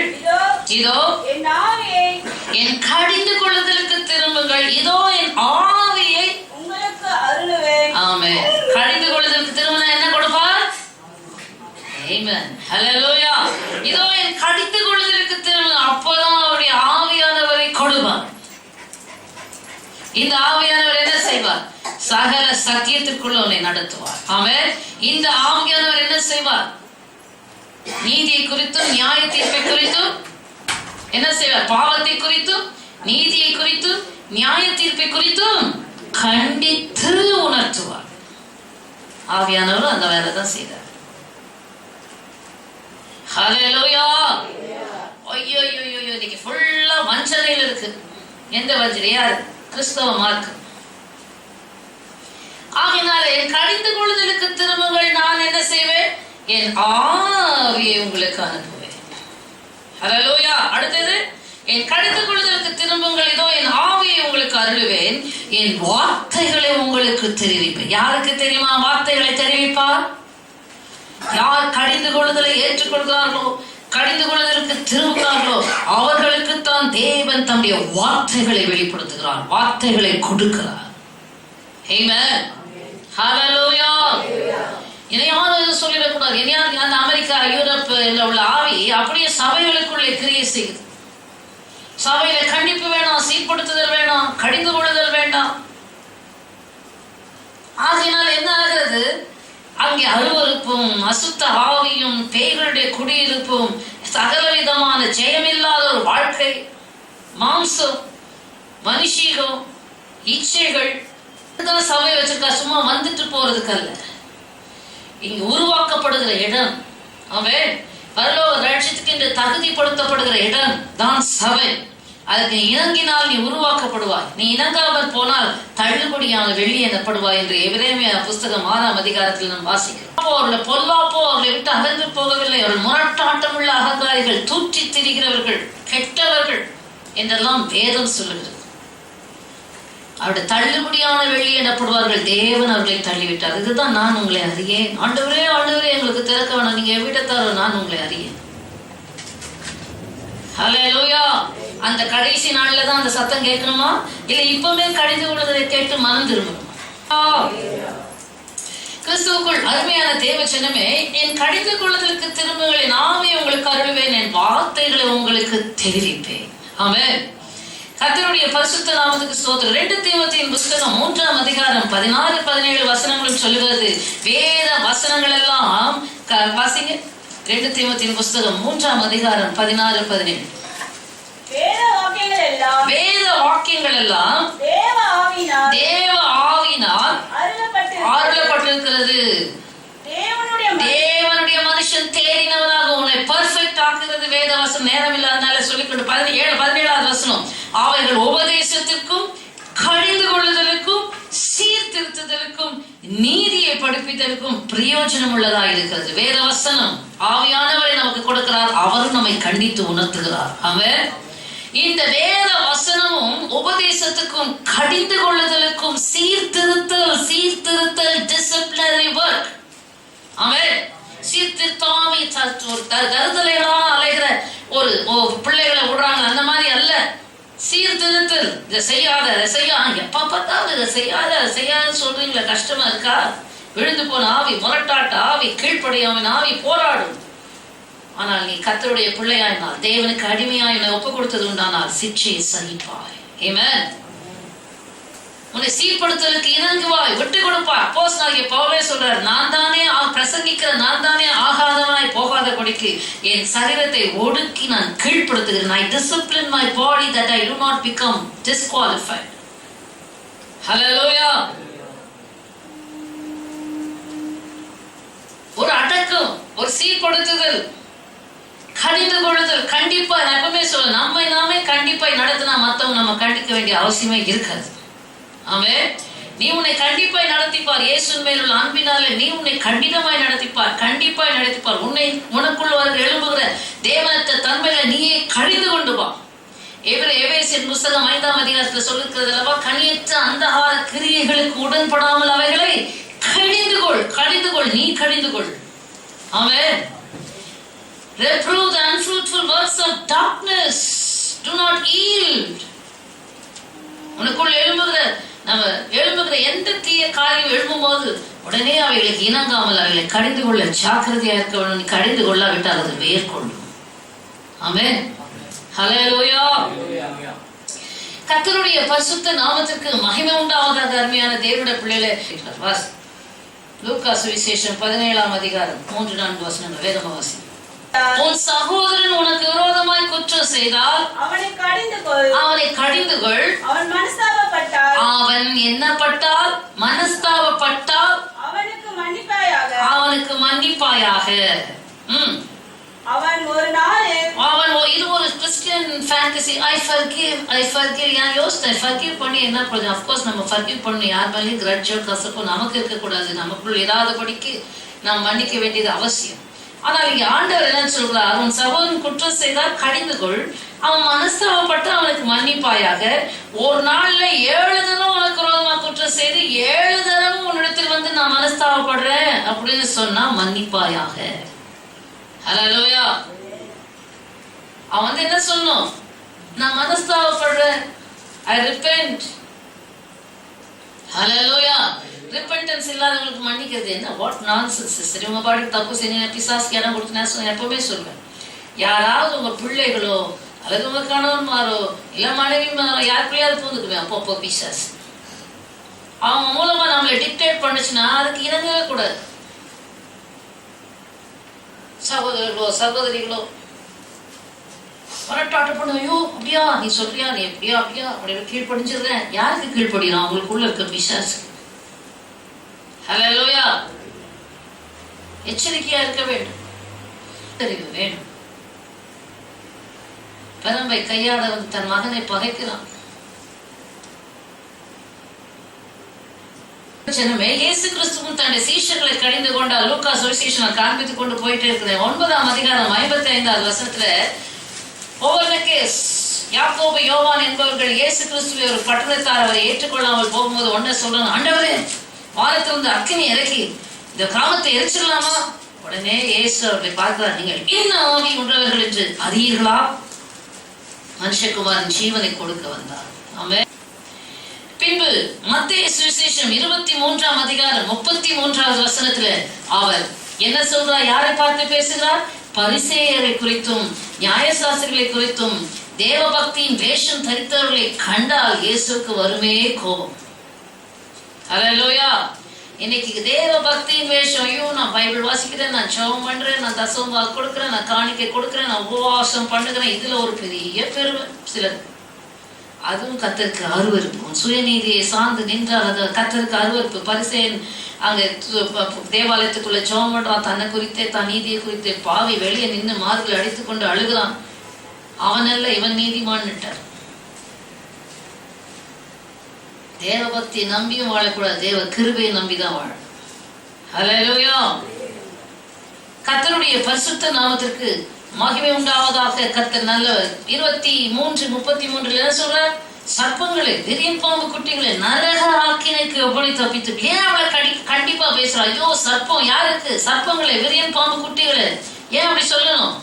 இதோ என் கடிந்து கொள்ளுதலுக்கு திரும்புங்கள். இதோ என் ஆவியை உங்களுக்கு அருளுவேன். ஆமென். கடிந்து கொள்ளுதலுக்கு திரும்பினா என்ன கொடுப்பார்? ஆமென், ஹல்லேலூயா. இதோ என் கடிந்து கொள்ளுதலுக்கு திரும்ப, அப்பதான் அவருடைய ஆவியானவரை கொடுப்பார். இந்த ஆவியானவர் என்ன செய்வார்? சகல சத்தியத்திற்குள்ள உன்னை நடத்துவார். ஆமென். இந்த ஆவியானவர் என்ன செய்வார்? நீதியை குறித்தும் நியாய தீர்ப்பை குறித்தும் என்ன செய்வார்? பாவத்தை குறித்தும் நீதியை குறித்தும் நியாய தீர்ப்பை குறித்தும் கண்டித்து உணர்த்துவார். ஆவியானவர் அந்த வேலை தான் செய்தார். ஹல்லேலூயா. ஐயோ, இன்னைக்கு ஃபுல்லா வஞ்சனையில் இருக்கு. எந்த வஞ்சனை? யாரு? கிறிஸ்தவ மார்க்கம். ஆகினாலே கடிந்து கொள்ளுதலுக்கு திரும்புங்கள், நான் என்ன செய்வேன்? என் ஆவியை உங்களுக்கு அனுப்புவேன். ஹல்லேலூயா. அடுத்தது, என் கடிந்து கொள்ளுதலுக்கு திரும்புங்கள், இதோ என் ஆவியை உங்களுக்கு அருளுவேன், என் வார்த்தைகளை உங்களுக்கு தெரிவிப்பேன். யாருக்கு தெரியுமா வார்த்தைகளை தெரிவிப்பார்? யார் கடிந்து கொள்ளுதலை ஏற்றுக்கொள்கிறார்களோ, கடிந்து கொள்ளுதலுக்கு திரும்புகிறார்களோ, அவர்களுக்கு தான் தேவன் தம்முடைய வார்த்தைகளை வெளிப்படுத்துகிறார், வார்த்தைகளை கொடுக்கிறார். ஆமென், ஹல்லேலூயா. யாரும் சொல்லிடக்கூடாது. அந்த அமெரிக்கா, யூரோப்ல உள்ள ஆவி அப்படியே சபைகளுக்குள்ளே கிரியை செய்யுது. சபையில கண்டிப்பு வேணாம், சீர்படுத்துதல் வேணாம், கடிந்து கொள்ளுதல் வேண்டாம். ஆகையினால் என்ன ஆகிறது? அங்கே அருவருப்பும் அசுத்த ஆவியும் பேய்களுடைய குடியிருப்பும் சகல விதமான ஜெயமில்லாத ஒரு வாழ்க்கை, மாம்சம், மனுஷீகம், இச்சைகள் தான் சபை வச்சிருக்கா. சும்மா வந்துட்டு போறதுக்கு அல்ல, இங்கு உருவாக்கப்படுகிற இடம். அவன் பரலோக ராஜ்யத்துக்கு என்று தகுதிப்படுத்தப்படுகிற இடம் தான் சபை. அதுக்கு இணங்கினால் நீ உருவாக்கப்படுவாய், நீ இணங்காமல் போனால் தள்ளுபடியான வெள்ளி எனப்படுவாய் என்று எபிரேமியா புஸ்தகம் 6ஆம் அதிகாரத்தில் நாம் வாசிக்கிறோம். அவர்கள் பொல்லாப்போ அவர்களை விட்டு அகன்று போகவில்லை. அவர்கள் முரட்டாட்டம் உள்ள அகங்காரிகள், தூற்றி திரிகிறவர்கள், கெட்டவர்கள் என்றெல்லாம் வேதம் சொல்லுகிறது. அவருடைய தள்ளுபடியான வெள்ளி எனப்படுவார்கள். தேவன் அவர்களை தள்ளிவிட்டார். இதுதான் நான் உங்களை அறியேன். ஆண்டவரே ஆண்டவரே எங்களுக்கு திறக்க வேணாம், நீங்க எவ்விடத்தாரோ நான் உங்களை அறியேன். ஹல்லேலூயா. அந்த கடைசி நாள்ல தான் அந்த சத்தம் கேட்கணுமா, இல்ல இப்பவுமே கடிந்து கொள்வதை கேட்டு மனம் திரும்பணுமா? கிறிஸ்துவுக்குள் அருமையான தேவ ஜனமே, என் கடிந்து கொள்வதற்கு திரும்புங்கள், என் ஆவியை உங்களுக்கு அருள்வேன், என் வார்த்தைகளை உங்களுக்கு தெரிவிப்பேன். ஆமென். கர்த்தருடைய பரிசுத்த நாமத்துக்கு ஸ்தோத்திரம். 2 தீமோத்தேயுவின் புஸ்தகம் 3ஆம் அதிகாரம் 16-17 வசனங்களும் சொல்லுகிறது. வேத வசனங்கள் எல்லாம் வாசிங்க. 2 தீமோத்தேயுவின் புஸ்தகம் 3ஆம் அதிகாரம் 16-17. வேத வாக்கியங்கள் எல்லாம் தேவ ஆவியினால் அருளப்பட்டிருக்கிறது. தேவனுடைய மனுஷன் தேறினவனாக உன்னை பெர்ஃபெக்ட் ஆக்குகிறது வேத வசனம். நேரம் இல்லாதனால சொல்லிக்கொண்டு 17ஆவது வசனம், அவைகள் உபதேசத்திற்கும் கடிந்து கொள்ளுதலுக்கும் சீர்திருத்துதலுக்கும் நீதியை படிப்பித்தலுக்கும் பிரயோஜனம் உள்ளதா இருக்கிறது. வேத வசனம் ஆவியானவரை நமக்கு கொடுக்கிறார், அவரும் நம்மை கண்டித்து உணர்த்துகிறார். ஆமென். இந்த வேத வசனமும் உபதேசத்துக்கும் கடிந்து கொள்ளுதலுக்கும் சீர்திருத்தல் டிசிப்ளினரி ஒர்க். ஆமென். சீர்திருத்தாமை தருதலைகளால் அலைகிற ஒரு பிள்ளைகளை விடுறாங்க, அந்த மாதிரி அல்ல. சீர்திருத்தல். இதை செய்யாத, இதை செய்ய, எப்ப பார்த்தாலும் இதை செய்யாத சொல்றீங்களா? கஷ்டமா இருக்கா? விழுந்து போன ஆவி, முரட்டாட்ட ஆவி, கீழ்ப்படியாமல் ஆவி போராடும். ஆனால் நீ கர்த்தருடைய பிள்ளையாயினால், தேவனுக்கு அடிமையாய் ஒப்பு கொடுத்தது உண்டானால் சிட்சையை சகிப்பாய். ஆமென். உன்னை சீர்படுத்தலுக்கு இணங்குவாய், விட்டு கொடுப்பாய். அப்போஸ்தலனாகிய பவுலே சொல்றார், நான் தானே பிரசங்கிக்கிற, நான் தானே ஆகாதவனாய் போகாதபடிக்கு என் சரீரத்தை ஒடுக்கி நான் கீழ்ப்படுத்துகிறேன். I discipline my body that I do not become disqualified. Hallelujah. ஒரு அடக்கம், ஒரு சீர்படுத்துதல், கடிந்து கொள்ளுதல். கண்டிப்பா நான் எப்பவுமே சொல்ல, நாமே கண்டிப்பாய் நடத்தினா மத்தவங்க நம்ம கண்டிக்க வேண்டிய அவசியமே இருக்காது. ஆமென். நீ உன்னை கண்டிப்பாய் நடத்திப்பார். இயேசுவின் மேல் உள்ள அன்பினாலே நீ உன்னை கண்டிதமாய் நடத்திப்பார், கண்டிப்பாய் நடத்திப்பார். உனக்குள் வர எழும்புகிற தேவனற்ற தன்மையில நீயே கடிந்து கொண்டு வா. எபேசியர் புஸ்தகம் 5ஆம் அதிகாரத்துல சொல்லிருக்கிறது அல்லவா, கனியற்ற அந்தகார கிரியைகளுக்கு உடன்படாமல் அவைகளை கடிந்து கொள், நீ கடிந்து கொள். ஆமென். Reprove the unfruitful works of darkness. Do not yield. உனக்குள் எழும்புகிற எந்த தீய காரியம் எழும்பும் போது உடனே அவைகளுக்கு இணங்காமல் அவைகளை கடிந்து கொள்ள ஜாக்கிரதையா இருக்க வேண்டும். நீ கடிந்து கொள்ளாவிட்டால் அது மேற்கொள்ளும். ஆமென். ஹல்லேலூயா. கர்த்தருடைய பரிசுத்த நாமத்திற்கு மகிமை உண்டாவதாக. அருமையான தேவனுடைய பிள்ளைகளே, லூக்கா சுவிசேஷம் 17ஆம் அதிகாரம் 3-4 வசனங்கள் வேதமா வாசி. உன் சகோதரன் உனக்கு விரோதமாய் குற்றம் செய்தால் அவனை கடிந்து கொள். அவன் என்னப்பட்டால் மனஸ்தாபப்பட்டால் அவனுக்கு மன்னிப்பாயாக. இது ஒரு கிறிஸ்டியன் ஃபேண்டசி. I forgive. நான் யோசித்தேன், ஃபர்கிவ் பண்ணி என்ன பிரயோஜனம்? அஃப்கோர்ஸ் நம்ம ஃபர்கிவ் பண்ணணும், யார் மேலேயும் கிரட்ஜோ கசப்போ நமக்கு இருக்கக்கூடாது. நமக்குள் இராதபடிக்கு நாம் மன்னிக்க வேண்டியது அவசியம். ஆனால் இங்க ஆண்டவர் என்ன சொல்றார், அவன் சகோதரன் குற்றம் செய்தால் கடிந்து கொள், அவன் மனஸ்தாபப்பட்டு அவனுக்கு மன்னிப்பாயாக. ஒரு நாள்ல 7 தரம் உனக்கு விரோதமா குற்றம் செய்து 7 தரமும் உன்னிடத்தில் வந்து நான் மனஸ்தாபப்படுறேன் அப்படின்னு சொன்னா மன்னிப்பாயாக. ஹல்லேலூயா. அவன் வந்து என்ன சொல்லணும், நான் மனஸ்தாபப்படுறேன், I repent. ஹல்லேலூயா. ரிப்பெண்டன்ஸ் இல்லாதவங்களுக்கு மன்னிக்கிறது என்ன? What nonsense sister. உங்க பாட்டுக்கு தப்பு செஞ்சு பிசாசுக்கு இடம் கொடுத்து நான் எப்பவுமே சொல்வேன், யாராவது உங்க பிள்ளைகளோ அல்லது உங்க கணவன்மாரோ இல்ல மனைவிமாரோ யாருக்குள்ளயாவது பூந்துக்குவேன், அப்போ பிசாசு அவங்க மூலமா நம்மளை டிக்டேட் பண்ணுச்சுன்னா அதுக்கு இணங்கவே கூடாது. சகோதரர்களோ சகோதரிகளோ வரட்டாட்ட பண்ண, ஐயோ அப்படியா நீ சொல்றியா, நீ எப்படியா அப்படின்னு கீழ்படிஞ்சிடுறேன். யாருக்கு கீழ்படியும்? அவங்களுக்குள்ள இருக்க பிசாசு. ஹல்லேலூயா. எச்சரிக்கையா இருக்க வேண்டும், தெரிவு வேணும். பெரம்பை கையாட வந்து தன் மகனை பகைக்கிறான். இயேசு கிறிஸ்துவும் தன்னுடைய சீஷர்களை கடிந்து கொண்டால் லூக்கா சுவிசேஷம் காண்பித்துக் கொண்டு போயிட்டே இருக்கிறேன். 9ஆம் அதிகாரம் 55வது வசனத்துல ஓவர்நெக்கேஸ் யாக்கோபு யோவான் என்பவர்கள் இயேசு கிறிஸ்துவை ஒரு பட்டணத்தார் அவரை ஏற்றுக்கொள்ளாமல் போகும்போது ஒன்றை சொல்லணும், ஆண்டவரே வானத்திலிருந்து அக்கினி இறக்கி இந்த கிராமத்தை எரிச்சிடலாமா? உடனே இயேசு அவர்களை பார்க்கிறார், நீங்கள் என்ன ஆவி உண்டவர்கள் என்று அறியீர்களா? மனுஷகுமாரன் ஜீவனை கொடுக்க வந்தார். ஆமென். பின்பு மத்தேயு சுவிசேஷம் 23ஆம் அதிகாரம் 33வது வசனத்துல அவர் என்ன சொல்றார்? யாரை பார்த்து பேசுகிறார்? பரிசேயரை குறித்தும் நியாயசாஸ்திரிகளை குறித்தும் தேவ பக்தியின் வேஷம் தரித்தவர்களை கண்டால் இயேசுக்கு வருமே கோபம். ஹல்லேலூயா. இன்னைக்கு தேவ பக்தியின் வேஷம், ஐயோ நான் பைபிள் வாசிக்கிறேன், நான் ஜெபம் பண்றேன், நான் தசமபாக கொடுக்கிறேன், நான் காணிக்கை கொடுக்கிறேன், நான் உபவாசம் பண்ணுகிறேன், இதுல ஒரு பெரிய பெருமை சிலர். அதுவும் கர்த்தருக்கு அருவருப்பு. சுயநீதியை சார்ந்து நின்றால் அது கர்த்தருக்கு அருவருப்பு. பரிசேயன் அங்க தேவாலயத்துக்குள்ள ஜெபம் பண்றான், தன்னை குறித்தே தான் நீதியை குறித்தே. பாவி வெளியே நின்று மார்பில் அடித்துக் கொண்டு அழுகிறான். அவனல்ல இவன் நீதிமான்னுட்டார். தேவ பக்தி நம்பியும் வாழக்கூடாது, தேவ கிருபையை நம்பிதான் வாழ. ஹல்லேலூயா. கர்த்தருடைய பரிசுத்த நாமத்திற்கு மகிமை உண்டாவதாக. கர்த்தர் நல்லவர். 23:33 என்ன சொல்றார்? சர்ப்பங்களை விரியன் பாம்பு குட்டிகளை நரக ஆக்கினைக்கு எப்படி தப்பித்து. ஏன் அவளை கண்டிப்பா பேசுறா? ஐயோ சர்ப்பம் யாருக்கு? சர்ப்பங்களை விரியன் பாம்பு குட்டிகளை. ஏன் அப்படி சொல்லணும்?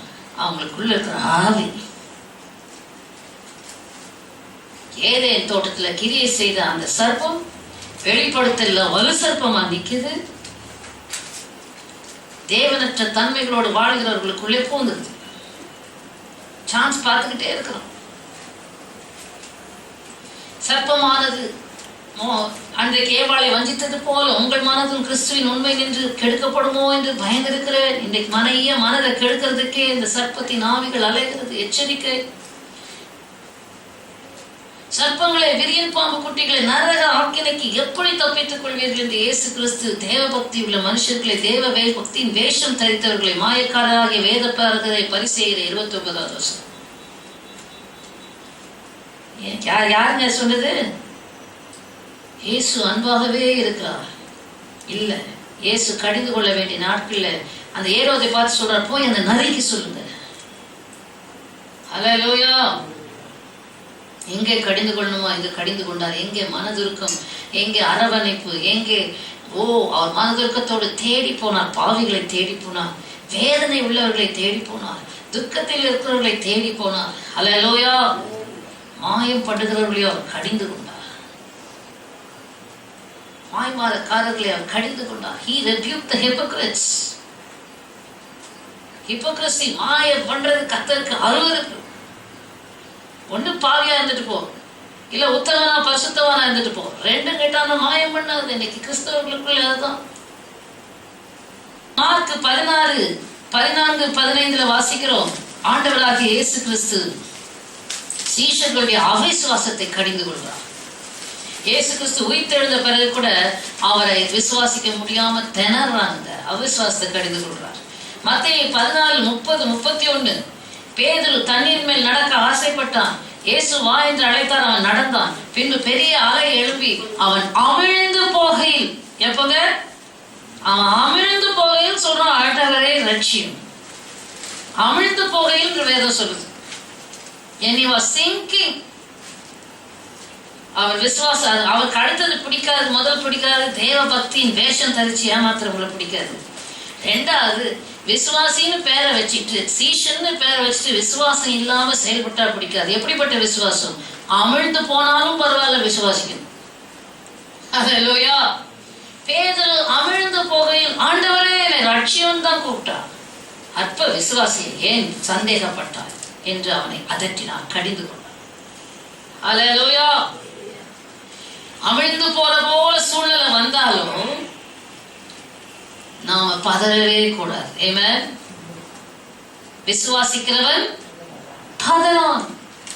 அவங்களுக்குள்ள இருக்கிற ஆவி. ஏதேன் தோட்டத்துல கிரியை செய்த அந்த சர்ப்பம் வெளிப்படுத்தல வலு சர்ப்பமா நிக்குது. தேவனற்ற தன்மைகளோடு வாழ்கிறவர்களுக்குள்ளே பூந்துருது. சான்ஸ் பார்த்துக்கிட்டே இருக்கிறோம். சர்ப்பமானது அன்றைக்கு ஏவாளை வஞ்சித்தது போல உங்கள் மனதும் கிறிஸ்துவின் உண்மை நின்று கெடுக்கப்படுமோ என்று பயந்திருக்கிறேன். இன்றைக்கு மனதை கெடுக்கிறதுக்கே இந்த சர்ப்பத்தின் ஆவிகள் அலைகிறது. எச்சரிக்கை. சர்ப்பங்களை விரியன் பாம்பு குட்டிகளை நரக ஆக்கினைக்கு எப்படி தப்பித்துக் கொள்வீர்கள் என்று இயேசு கிறிஸ்து தேவ பக்தி உள்ள மனுஷர்களை தேவ பக்தியின் வேஷம் தரித்தவர்களை மாயக்காரராகிய வேத பாரகரை பரிசேயரை. 29வது வசனம். யாருங்க சொன்னது? இயேசு அன்பாகவே இருக்கிறார். இல்ல, இயேசு கடிந்து கொள்ள வேண்டிய நாட்கள்ல அந்த ஏரோதை பார்த்து சொல்றார், போய் அந்த நரிக்கு சொல்லுங்க. ஹல்லேலூயா. எங்கே கடிந்து கொள்ளணுமோ எங்க கடிந்து கொண்டார். எங்கே மனதுருக்கம், எங்கே அரவணைப்பு, எங்கே அவர் மனதுருக்கத்தோடு தேடி போனார். பாவிகளை தேடி போனார், வேதனை உள்ளவர்களை தேடி போனார், துக்கத்தில் இருக்கிறவர்களை தேடி போனார். ஹல்லேலூயா. மாயம் படுகிறவர்களையோ அவர் கடிந்து கொண்டார். மாய்மாரக்காரர்களை அவர் கடிந்து கொண்டார். He rebuked the hypocrites. Hypocrisy மாயம் பண்றது கர்த்தருக்கு அருவருப்பு. ஒண்ணு பாவியா இருந்துட்டு போ, இல்ல உத்தமனா பரிசுத்தவனா இருந்துட்டு போ. ரெண்டும் கேட்டான மாயம் பண்ணாது. இன்னைக்கு கிறிஸ்தவர்களுக்குள்ள அதுதான். மார்க் 16:14-15 வாசிக்கிறோம். ஆண்டவராகிய இயேசு கிறிஸ்து சீஷர்களுடைய அவிசுவாசத்தை கடிந்து கொள்கிறார். இயேசு கிறிஸ்து உயிர்த்தெழுந்த பிறகு கூட அவரை விசுவாசிக்க முடியாம திணறாங்க. அவிசுவாசத்தை கடிந்து கொள்கிறார். மத்தேயு 14:30-31 பேதுரு தண்ணீர் மேல் நடக்க ஆசைப்பட்டான். இயேசு வா என்று அழைத்தார். அவன் நடந்தான். பின்பு பெரிய அலை எழும்பி அவன் அமிழ்ந்து போகையில், எப்பங்க அவன் அமிழ்ந்து போகையில் சொல்றான், ஆண்டவரே ரட்சியும். அமிழ்ந்து போகையில் வேதம் சொல்லுது. And he was sinking. அவர் விசுவாசம், அவருக்கு அடுத்தது பிடிக்காது, முதல் பிடிக்காது தேவ பக்தியின் வேஷம் தரிச்சு ஏமாத்துறவங்களை பிடிக்காது. ரெண்டாவது விசுவாசின்னு பேரை வச்சுட்டு, சீஷன்னு பேரை வச்சுட்டு விசுவாசம் இல்லாம செயல்பட்டா பிடிக்காது. எப்படிப்பட்ட விசுவாசம்? அமிழ்ந்து போனாலும் பரவாயில்ல விசுவாசிக்கணும். ஹல்லேலூயா. பேதுரு அமிழ்ந்து போகையில் ஆண்டவரே என்னை ரட்சியம் தான் கூப்பிட்டார். அற்ப விசுவாசி ஏன் சந்தேகப்பட்டார் என்று அவனை அதட்டினார், கடிந்து கொண்டார். ஹல்லேலூயா. அமிழ்ந்து போற போல சூழ்நிலை வந்தாலும் நாம பதறவே கூடாது. ஆமென். விசுவாசிக்கிறவன்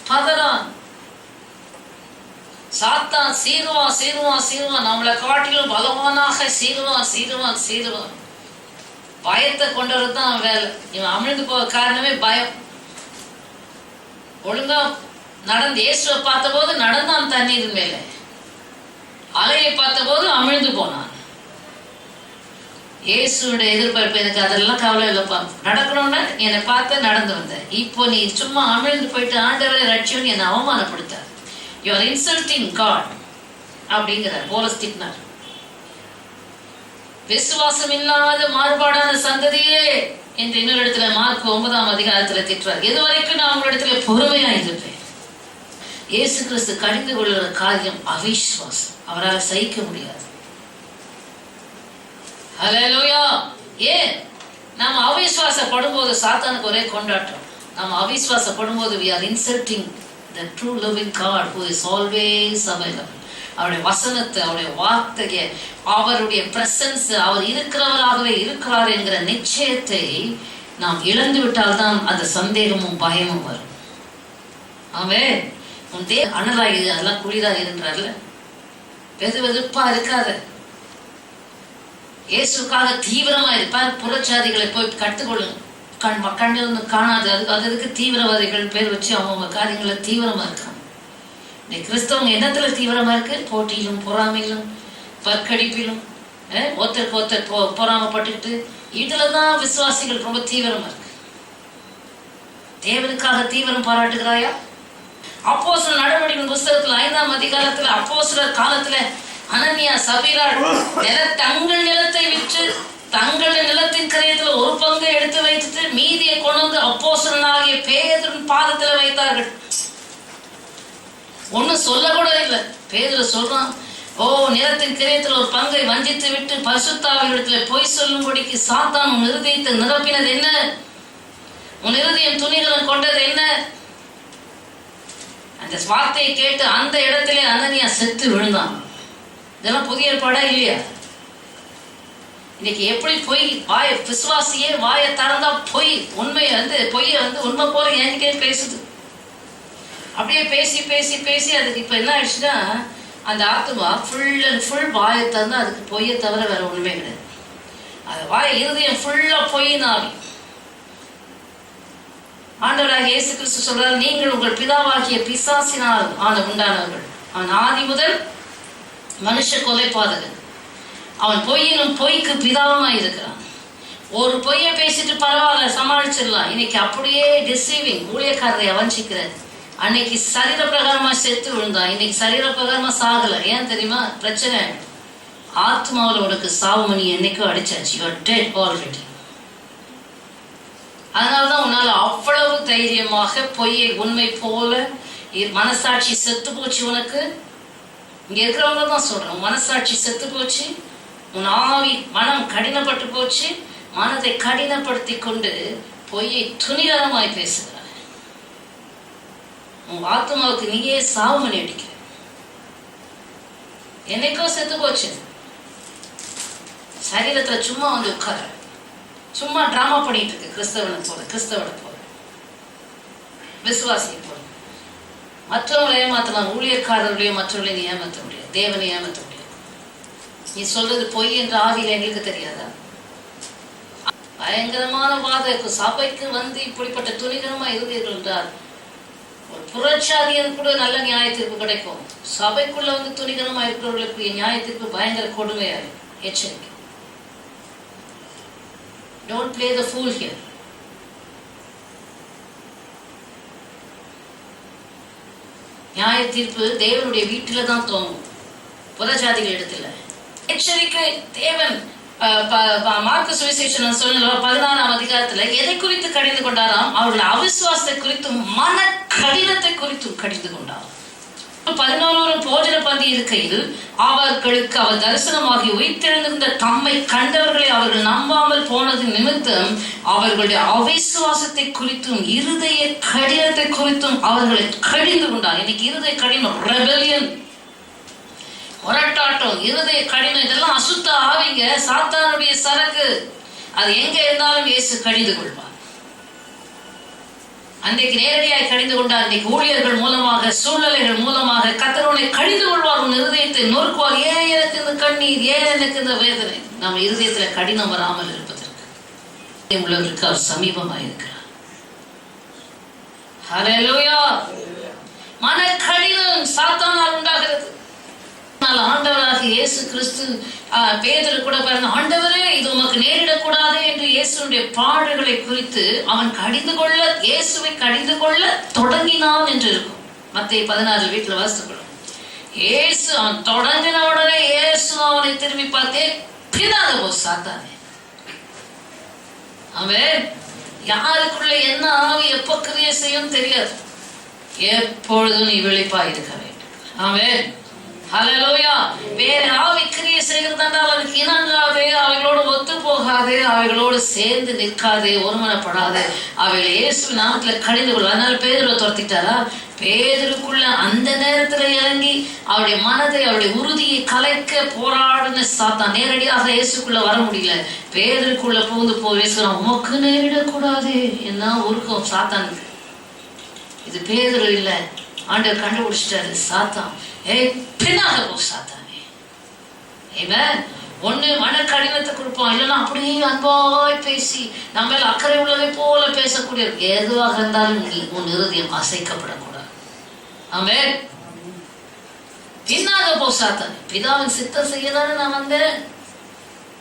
பதறான். சாத்தான் சீருவான். நம்மளை காட்டிலும் பலவானாக சீருவான். பயத்தை கொண்டதுதான் வேலை. இவன் அமிழ்ந்து போக காரணமே பயம். ஒழுங்கா நடந்து இயேசுவை பார்த்த போது நடந்தான் தண்ணீர் மேல, அலையை பார்த்த போது அமிழ்ந்து போனான். இயேசுடைய எதிர்பார்ப்பு எனக்கு அதெல்லாம் கவலை இல்லைப்பா, நடக்கணும்னா என்னை பார்த்து நடந்து வந்த, இப்போ நீ சும்மா அமிழ்ந்து போயிட்டு ஆண்டவரை ரட்சியும் என்னை அவமானப்படுத்த, யூ ஆர் இன்சல்டிங் காட் அப்படிங்கிறார். போலஸ் திட்டினார். விசுவாசம் இல்லாத மாறுபாடான சந்ததியே என்று இன்னொரு இடத்துல மார்க் 9ஆம் அதிகாரத்துல திட்டுறார். எது வரைக்கும் நான் உங்களிடத்துல பொறுமையா இருப்பேன். இயேசு கிறிஸ்து கடிந்து கொள்ளுற காரியம் அவிஸ்வாசம், அவரால் சகிக்க முடியாது. ஹல்லேலூயா. ஏன் நாம் அவிஸ்வாசப்படும் போது சாத்தானுக்கு ஒரே கொண்டாட்டம். நாம் அவிஸ்வாசப்படும் போது we are insulting the true living God who is always available. அவருடைய வசனத்தை, அவருடைய வார்த்தையை, அவருடைய பிரசன்ஸ், அவர் இருக்கிறவராகவே இருக்கிறார் என்கிற நிச்சயத்தை நாம் இழந்து விட்டால்தான் அந்த சந்தேகமும் பயமும் வரும். ஆமென். உன் அனலாகி அதெல்லாம் குளிராக இருன்றார்ல, வெது வெதுப்பா இருக்காத, இயேசுக்காக தீவிரமா இருப்பார். புறச்சாதிகளை போய் கற்றுக்கொள்ளுங்க. கண்ணிலிருந்து காணாது அதுக்கு தீவிரவாதிகள் பேர் வச்சு அவங்க காரியங்களை தீவிரமா இருக்காங்க. கிறிஸ்தவங்க என்னத்துல தீவிரமா இருக்கு? போட்டியிலும் பொறாமையிலும் பற்கடிப்பிலும் ஒருத்தருக்கு ஒருத்தர் பொறாமப்பட்டுக்கிட்டு இதுலதான் விசுவாசிகள் ரொம்ப தீவிரமா இருக்கு. தேவனுக்காக தீவிரம் பாராட்டுகிறாயா? அப்போஸ்தலர் நடவடிக்கையின் புஸ்தகத்துல 5ஆம் அதிகாரத்துல அப்போஸ்தலர் காலத்துல அனனியா சபீரா தங்கள் நிலத்தை விற்று தங்கள் நிலத்தின் கிரயத்துல ஒரு பங்கை எடுத்து வைத்துட்டு மீதியை கொண்டு வந்து அப்போஸ்தலனாகிய பேதுருவின் பாதத்துல வைத்தார்கள். ஒன்னும் சொல்ல கூட இல்லை. பேதுரு சொல்றான், ஓ நிலத்தின் கிரயத்தில் ஒரு பங்கை வஞ்சித்து விட்டு பரிசுத்தாவியிடத்துல பொய் சொல்லும்படிக்கு சாத்தான் உன் இருதயத்தை நிரப்பினது என்ன? உன் இருதயம் துணிகரம் கொண்டது என்ன? அந்த வார்த்தையை கேட்டு அந்த இடத்திலே அனனியா செத்து விழுந்தான். இதெல்லாம் புதிய ஏற்பாடா இல்லையா? இன்னைக்கு எப்படி பொய் வாய விசுவாசியே வாயை திறந்தா பொய் உண்மையை பொய்யை உண்மை போல என்கிட்டே பேசுது. அப்படியே பேசி பேசி பேசி அதுக்கு இப்ப என்ன ஆயிடுச்சுன்னா அந்த ஆத்மா ஃபுல் அண்ட் ஃபுல் வாயை திறந்தா அதுக்கு பொய்யை தவிர வேற ஒண்ணுமே கிடையாது. அது வாய இருதயம் ஃபுல்லா பொய்னாவி. ஆண்டவராகிய இயேசு கிறிஸ்து சொல்றார், நீங்கள் உங்கள் பிதாவாகிய பிசாசினால் உண்டானவர்கள். அவன் ஆதி முதல் மனுஷ கொலைபாதகன். அவன் பொய்யினும் பொய்க்கு பிதாவுமா இருக்கிறான். ஒரு பொய்யை பேசிட்டு பரவாயில்ல சமாளிச்சிடலாம். இன்னைக்கு அப்படியே டிசீவிங் ஊழியக்காரரை அவஞ்சிக்கிறார். அன்னைக்கு சரீர பிரகாரமா செத்து விழுந்தான், இன்னைக்கு சரீர பிரகாரமா சாகல. ஏன் தெரியுமா? பிரச்சனை ஆத்மாவில் உனக்கு சாவுமணி என்னைக்கும் அடிச்சாச்சு. You are dead already. அதனாலதான் உன்னால அவ்வளவு தைரியமாக பொய்யை உண்மை போல மனசாட்சி செத்து போச்சு. உனக்கு இங்க இருக்கிறவங்க தான் சொல்றேன், மனசாட்சி செத்து போச்சு, உன் ஆவி மனம் கடினப்பட்டு போச்சு. மனதை கடினப்படுத்தி கொண்டு பொய்யை துணிகரமாய் பேசுகிறார். உன் ஆத்மாவுக்கு நீயே சாவு மணி அடிக்கிற. என்னைக்கோ செத்து போச்சு. சரீரத்துல சும்மா உட்கார, சும்மா டிராமா பண்ணிட்டு இருக்கு. கிறிஸ்தவனை போல விசுவாசியை போல மற்றவங்களை ஏமாத்தலாம். ஊழியக்காரர்களையும் மற்றவர்களையும் நீ ஏமாற்ற முடியாது, தேவனை ஏமாற்ற முடியாது. நீ சொல்றது பொய் என்ற ஆவியில எங்களுக்கு தெரியாதா? பயங்கரமான வாத சபைக்கு இப்படிப்பட்ட துணிகரமா இருந்தீர்கள் என்றால் ஒரு புறச்சாதியன் கூட நல்ல நியாய தீர்ப்பு கிடைக்கும். சபைக்குள்ள துணிகரமா இருக்கிறவர்களுக்கு நியாய தீர்ப்பு பயங்கர கொடுமையா எச்சரிக்கை. Don't play the fool here. நியாய தீர்ப்பு தேவனுடைய வீட்டில தான் தோணும், புறஜாதிகள் இடத்துல. எச்சரிக்கை தேவன். மார்க்கு சுவிசேஷம் சொல்ல 16ஆம் அதிகாரத்துல எதை குறித்து கடிந்து கொண்டாராம்? அவர்கள் அவிசுவாசத்தை குறித்தும் மன கடினத்தை குறித்தும் கடிந்து கொண்டார். 11 போஜன பந்தி இருக்கையில் அவர்களுக்கு அவர் தரிசனமாகி உயிர்த்தெழுந்திருந்த தம்மை கண்டவர்களை அவர்கள் நம்பாமல் போனது நிமித்தம் அவர்களுடைய அவிசுவாசத்தை குறித்தும் இருதய கடினத்தை குறித்தும் அவர்களை கடிந்து கொண்டார். இன்னைக்கு இருதய கடினம், ரெபெலியன், முரட்டாட்டம், இருதய கடினம், இதெல்லாம் அசுத்த ஆவிங்க, சாத்தானுடைய சரக்கு. அது எங்க இருந்தாலும் இயேசு கடிந்து கொள்வார். அன்றைக்கு நேரடியாக கடிந்து கொண்டார். அன்றைக்கு ஊழியர்கள் மூலமாக, சூழ்நிலைகள் மூலமாக கர்த்தர் கடிந்து கொள்வார். உன் இருதயத்தை நொறுக்குவார். ஏன் எனக்கு இந்த கண்ணீர், ஏன் எனக்கு இந்த வேதனை? நம்ம இருதயத்துல கடினம் வராமல் இருப்பதற்கு உள்ளவருக்கு அவர் சமீபமாக இருக்கிறார். ஹல்லேலூயா. மனக்கடினம் சாத்தானால் உண்டாகிறது. ஆண்டவராகிய இயேசு கிறிஸ்து பேதுரு கூட பாருங்க, ஆண்டவரே இது உமக்கு நேரிடக்கூடாது என்று இயேசுடைய பாடுகளை குறித்து அவன் இயேசுவை கடிந்து கொள்ள தொடங்கினான் என்று இருக்கும். மத்தேயு 16 வீட்டுல வாசித்துக்கொள்ளும். இயேசு அவன் தொடங்கின உடனே இயேசு அவனை திரும்பி பார்த்தே, பின்னாக போ சாத்தானே. அவன் யாருக்குள்ள என்ன ஆவி எப்ப கிரியை செய்யும் தெரியாது. எப்பொழுதும் நீ விழிப்பாய் இருக்க வேண்டும். அவன் ஹல்லேலூயா. வேற ஆவி கிரியை செய்கிறதால் அவனுக்கு இணங்காதே, அவைகளோடு ஒத்து போகாதே, அவைகளோடு சேர்ந்து நிற்காதே, ஒருமனப்படாதே, அவைகளை இயேசு நாமத்துல கடிந்து கொள்ளும். அதனால பேதுருவை துரத்திட்டாரா? பேதுருக்குள்ள அந்த நேரத்துல இறங்கி அவருடைய மனதை, அவருடைய உறுதியை கலைக்க போராடின சாத்தான் நேரடியாக இயேசுக்குள்ள வர முடியல. பேதுருக்குள்ள புகுந்து பேசுறான், உமக்கு நேரிடக்கூடாது. என்ன உருக்கம் சாத்தானுக்கு. இது பேதுரு இல்ல, ஆண்டவர் கண்டுபிடிச்சிட்டாரு. சாத்தான், ஏய் பின்னாக போ சாத்தானே. ஒண்ணு மன கடினத்தை கொடுப்பான், இல்லைன்னா அப்படியே அன்பாய் பேசி நம்ம அக்கறை உள்ளதை போல பேசக்கூடிய எதுவாக இருந்தாலும் உன் இருதயம் அசைக்கப்படக்கூடாது. ஆமென். பின்னாக போ சாத்தானே. பிதாவின் சித்தம் செய்யதானே நான் வந்தேன்,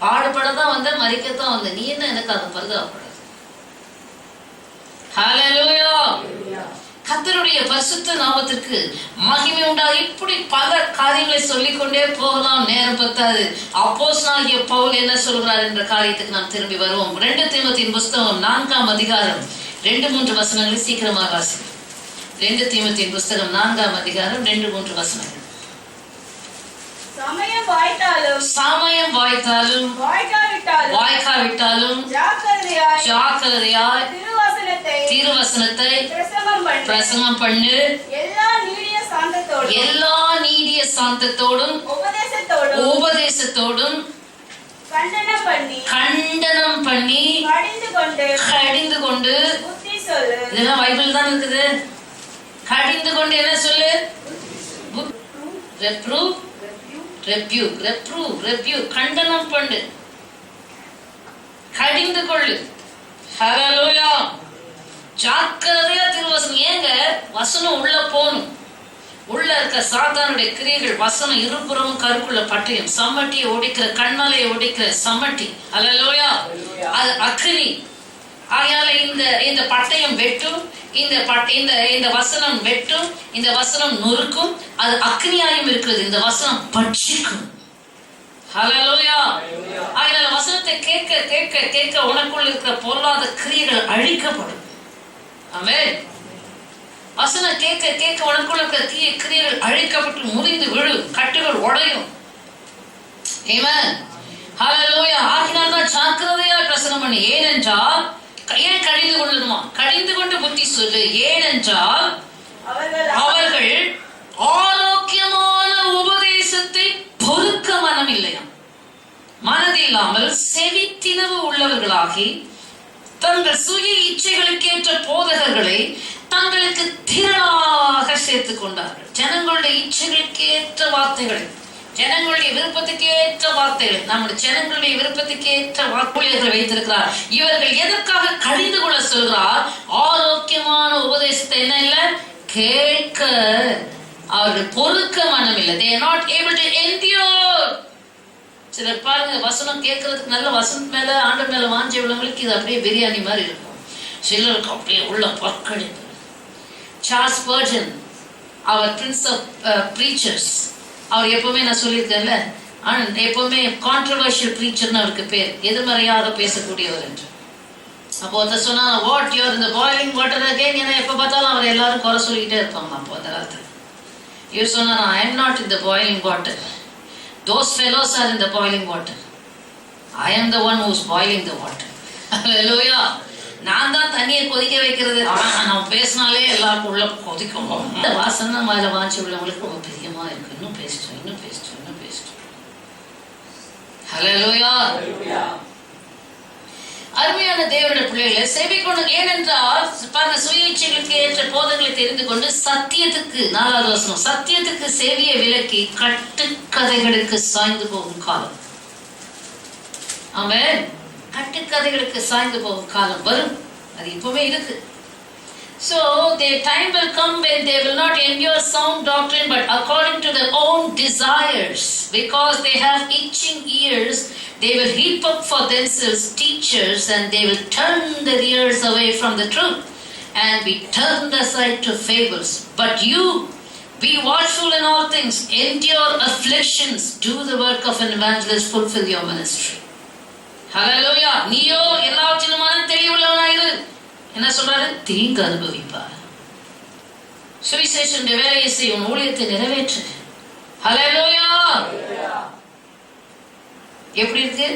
பாடுபடதான் வந்தேன், மறிக்கத்தான் வந்தேன். நீ என்ன எனக்கு அதை பரிதாபப்படாது. ஹல்லேலூயா. கர்த்தருடைய பரிசுத்த நாமத்திற்கு மகிமை உண்டா. இப்படி பல காரியங்களை சொல்லிக்கொண்டே போகலாம், நேரம் பத்தாது. அப்போஸ்தலனாகிய பவுல் என்ன சொல்கிறார் என்ற காரியத்துக்கு நாம் திரும்பி வருவோம். 2 தீமோத்தேயுவின் புஸ்தகம் 4ஆம் அதிகாரம் 2-3 வசனங்களை சீக்கிரமாக வாசிப்போம். 2 தீமோத்தேயுவின் புஸ்தகம் 4ஆம் அதிகாரம் 2-3 வசனங்கள். சமயம் வாய்த்தாலும் வாய்க்காவிட்டாலும் ஜாக்கிரதையாய் திருவசனத்தை பிரசங்கம் பண்ணு. எல்லா நீடிய சாந்தத்தோடும் உபதேசத்தோடும் கண்டனம் பண்ணி கடிந்து கொண்டு. இதெல்லாம் பைபிள் தான் இருக்குது. கடிந்து கொண்டு என்ன சொல்லு? கண்டனம் பண்ணு, கடிந்து கொள்ளு. ஹல்லேலூயா. ஜாக்கிரதையா திருவசனம். ஏங்க வசனம் உள்ள போகணும். உள்ள இருக்க சாத்தானுடைய கிரியைகள் வசனம் இருபுறமும் கருக்குள்ள பட்டயம், சம்மட்டியை ஒடிக்கிற, கண்மலையை ஒடிக்கிற சம்மட்டி. ஹல்லேலூயா. அது அக்னி. ஆகையால இந்த பட்டயம் வெட்டும், இந்த வசனம் வெட்டும், இந்த வசனம் நொறுக்கும். அது அக்னியாயும் இருக்கிறது, இந்த வசனம் பட்சிக்கும். ஹல்லேலூயா. ஆகையால வசனத்தை கேட்க கேட்க கேட்க உனக்குள்ள இருக்கிற பொல்லாத கிரியைகள் அழிக்கப்படும். ஆமென். வசனம் கேட்க கேட்க உனக்குள்ள இருக்கிற தீய கிரியைகள் அழிக்கப்பட்டு முறிந்து விழும், கட்டுகள் உடையும். ஆமென். ஹல்லேலூயா. ஆகினால்தான் ஜாக்கிரதையா பிரசங்கம் பண்ணு. ஏனென்றால், ஏன் கடிந்து கொள்ளணுமா? கடிந்து கொண்டு புத்தி சொல்லு. ஏனென்றால் அவர்கள் ஆரோக்கியமான உபதேசத்தை பொறுக்க மனம் இல்லையா, மனதில்லாமல் செவித்தினவு உள்ளவர்களாகி தங்கள் சுய இச்சைகளுக்கு ஏற்ற போதகர்களை தங்களுக்கு திரளாக சேர்த்துக் கொண்டார்கள். ஜனங்களுடைய இச்சைகளுக்கு ஏற்ற வார்த்தைகளை, ஜனங்களுடைய விருப்பத்துக்கு ஏற்ற வார்த்தைகள், நம்முடைய ஜனங்களுடைய விருப்பத்துக்கு ஏற்ற வாக்குறுதிகளை வைத்திருக்கிறார். இவர்கள் எதற்காக கடிந்து கொள்ள சொல்கிறார்? ஆரோக்கியமான உபதேசத்தை என்ன இல்ல கேட்க அவர்கள் பொறுக்க மனம் இல்லை. They are not able to endure. சிலர் பாருங்க, வசனம் கேட்கறதுக்கு நல்ல வசனம் மேல ஆண்டவர் மேல வாஞ்சி உள்ளவங்களுக்கு இது அப்படியே பிரியாணி மாதிரி இருக்கும். சிலருக்கு அப்படியே உள்ள பற்கடிப்பு. சார்ல்ஸ் ஸ்பர்ஜன், அவர் பிரின்ஸ் ஆஃப் பிரீச்சர்ஸ், அவர் எப்பவுமே நான் சொல்லியிருக்கேன்ல, எப்பவுமே கான்ட்ரவர்ஷியல் பிரீச்சர்னு அவருக்கு பேர், எதிர்மறையாக பேசக்கூடியவர் என்று. அப்போ அதை சொன்னா, வாட் யூர் இந்த பாயிலிங் வாட்டர் அகைன், ஏன்னா எப்ப பார்த்தாலும் அவர் எல்லாரும் குறை சொல்லிக்கிட்டே இருப்பாங்க. அப்போ அந்த காலத்துல இவர் சொன்னா, I am not in the boiling water, those fellows are in the boiling water, I am the one who is boiling the water. Hallelujah. நான் தான் தண்ணியை கொதிக்க வைக்கிறது. நம்ம பேசினாலே எல்லாருக்கும் உள்ள கொதிக்கும். இந்த வாசனை மேல வாஞ்சி உள்ளவங்களுக்கு ரொம்ப பிரியமா இருக்கு. இன்னும் பேசிட்டோம், இன்னும் பேசிட்டோம், இன்னும் பேசிட்டோம். ஹல்லேலூயா. அருமையான தேவனுடைய பிள்ளைகளை சேவை கொண்டு. ஏனென்றால் பாருங்க, சுய இச்சைகளுக்கு ஏற்ற போதங்களை தெரிந்து கொண்டு சத்தியத்துக்கு, 4வது வசனம், சத்தியத்துக்கு சேவையை விலக்கி கட்டுக்கதைகளுக்கு சாய்ந்து போகும் காலம். அவன் கட்டுக்கதைகளுக்கு சாய்ந்து போகும் காலம் வரும். அது இப்பவே இருக்கு. So their time will come when they will not endure sound doctrine, but according to their own desires, because they have itching ears, they will heap up for themselves teachers, and they will turn their ears away from the truth and be turned aside to fables. But you, be watchful in all things, endure afflictions, do the work of an evangelist, fulfill your ministry. Hallelujah. நீயோ எல்லாவற்றிலுமான தெளிவுள்ளவனாயிரு. என்ன சொல்றாரு? தீங்கு அனுபவிப்பார். சுவிசேஷனுடைய வேலையை செய்ய உன் ஊழியத்தை நிறைவேற்று. ஹல்லேலூயா. எப்படி இருக்கு?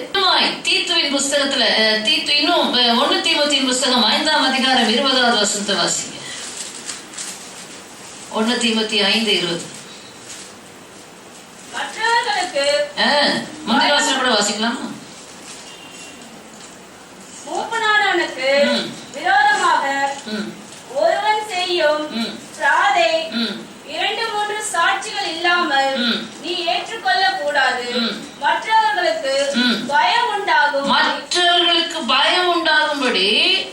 தீத்துவின் புஸ்தகத்துல தீத்து இன்னும் 1 தீமோத்தேயுவின் புஸ்தகம் 5ஆம் அதிகாரம் 20வது வசனத்தை வாசிங்க. 1 தீமோத்தேயு 5:20. மற்றவர்களுக்கு முந்தைய வசனம் கூட வாசிக்கலாமா? மூப்பனானவனுக்கு விரோதமாக ஒருவன் செய்யும் பிராதை 2-3 சாட்சிகள் இல்லாமல் நீ ஏற்றுக்கொள்ள கூடாது. மற்றவர்களுக்கு பயம் உண்டாகும்படி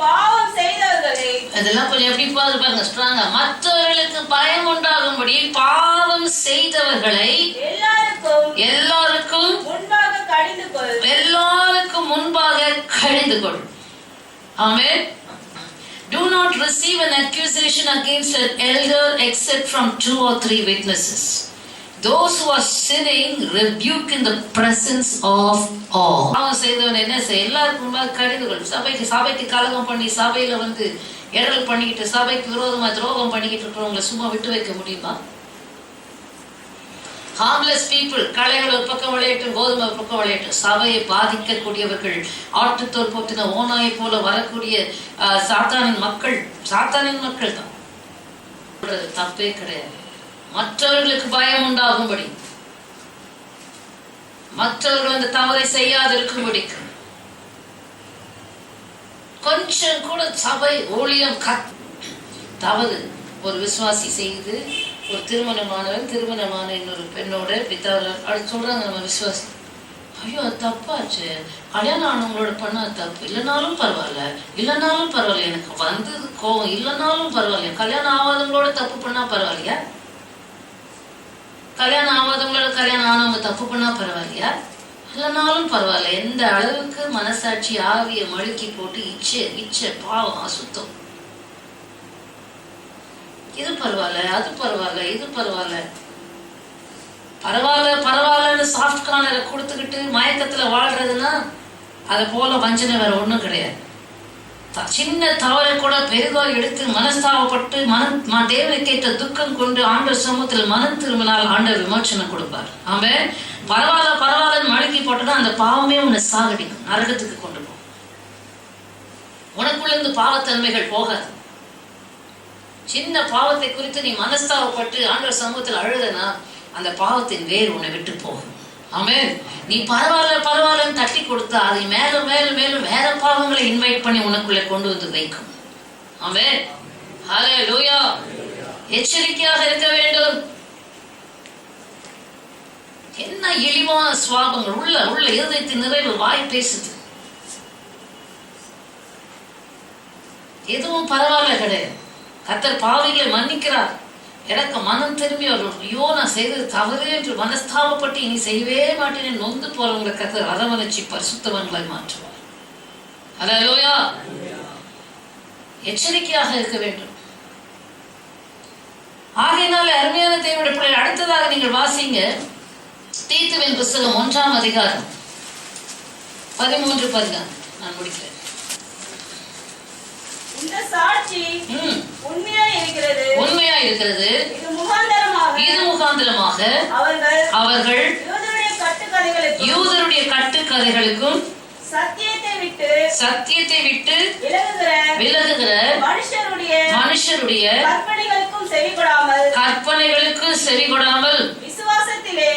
பாவம் செய்தவர்களை, அதெல்லாம் கொஞ்சம் எப்படி பாருங்க ஸ்ட்ராங்கா. மற்றவர்களுக்கு பயம் உண்டாகும்படி பாவம் செய்தவர்களை எல்லாருக்கும் முன்பாக கடிந்து கொள். எல்லாருக்கும் முன்பாக கடிந்து கொள். ஆமென். Do not receive an accusation against an elder except from 2 or 3 witnesses. Those who are sinning rebuke in the presence of all. அவன் செய்தவன் என்ன செய்ய? எல்லாருக்கும் முன்பாக கடிந்து கொள். சபைக்கு கலகம் பண்ணி சபையில இடல் பண்ணிக்கிட்டு சபைக்கு விரோதமா துரோகம் பண்ணிக்கிட்டு இருக்கிறவங்களை சும்மா விட்டு வைக்க முடியுமா? ஹார்ம்லெஸ் பீப்புள், களைகள் ஒரு பக்கம் விளையாட்டு, கோதுமை ஒரு பக்கம் விளையாட்டு, சபையை பாதிக்கக்கூடியவர்கள், ஆட்டுத்தோல் போத்தின ஓநாயை போல வரக்கூடிய சாத்தானின் மக்கள் தான். தப்பே கிடையாது. மற்றவர்களுக்கு பயம் உண்டாகும்படி, மற்றவர்கள் அந்த தவறை செய்யாதிருக்கும்படி, கொஞ்சம் கூட சபை ஊழியம் தவறு ஒரு விசுவாசி செய்து ஒரு திருமணமான இன்னொரு பெண்ணோட அப்படி சொல்றாங்க. நம்ம விசுவாசி, ஐயோ அது தப்பாச்சு, கல்யாணம் ஆனவங்களோட பண்ண தப்பு, இல்லைனாலும் பரவாயில்ல, எனக்கு வந்தது கோவம், இல்லைனாலும் பரவாயில்லையா, கல்யாணம் ஆகாதவங்களோட தப்பு பண்ணா பரவாயில்லையா, கல்யாணம் ஆனவங்க தப்பு பண்ணா பரவாயில்லையா, இல்லைனாலும் பரவாயில்ல. எந்த அளவுக்கு மனசாட்சி ஆவிய மழுக்கி போட்டு இச்சை பாவம் அசுத்தம், இது பரவாயில்ல, அது பரவாயில்ல, இது பரவாயில்லன்னு சாஃப்ட் கார்னரை கொடுத்துக்கிட்டு மயக்கத்துல வாழ்றதுன்னா அதை போல வஞ்சனை வேற ஒண்ணும் கிடையாது. சின்ன தவறை கூட பெரிதாக எடுத்து மனஸ்தாபப்பட்டு தேவனை கேட்ட துக்கம் கொண்டு ஆண்டவர் சமூகத்தில் மனம் திரும்பினால் ஆண்டவர் விமோசனம் கொடுப்பார். அவன் பரவாயில்லன்னு மழுக்கி போட்டோன்னா அந்த பாவமே உன்னை சாகடிக்கும், நரகத்துக்கு கொண்டு போகும். உனக்குள்ள இருந்து பாவத்தன்மைகள் போகாது. சின்ன பாவத்தை குறித்து நீ மனஸ்தாபப்பட்டு ஆண்டவர் சமூகத்தில் அழுதனா அந்த பாவத்தின் வேர் உன்னை விட்டு போகும். ஆமென். நீ பரவாயில்லன்னு தட்டி கொடுத்தா அதை மேலும் வேற பாவங்களை இன்வைட் பண்ணி உனக்குள்ள கொண்டு வந்து வைக்கும். ஆமென். ஹல்லேலூயா. எச்சரிக்கையாக இருக்க வேண்டும். என்ன இழிவான சுவாபங்கள் உள்ள இருதயத்தின் நிறைவு வாய் பேசுது. எதுவும் பரவாயில்ல கிடையாது. கர்த்தர் பாவிகளை மன்னிக்கிறார். எனக்கு மனம் திரும்பி ஐயோ நான் செய்தது தவறு என்று மனஸ்தாபப்பட்டு இனி செய்யவே மாட்டேன் நொந்து போறவங்களை கர்த்தர் அரவணைச்சி பரிசுத்தவான்களாய் மாற்றுவார். ஹல்லேலூயா. எச்சரிக்கையாக இருக்க வேண்டும். ஆகையினால அருமையான தேவனுடைய பிள்ளைகள், அடுத்ததாக நீங்கள் வாசிங்க தீத்துவின் புஸ்தகம் 1ஆம் அதிகாரம் 13-14. நான் முடிக்கிறேன். இந்த சாட்சி உண்மையா இருக்கிறது. இது முகாந்தரமாக அவர்கள் யூதருடைய கட்டுக்கதைகளுக்கும் சத்தியத்தை விட்டு விலகுகிற மனுஷருடைய கற்பனைகளுக்கு செவிகொடாமல் விசுவாசத்திலே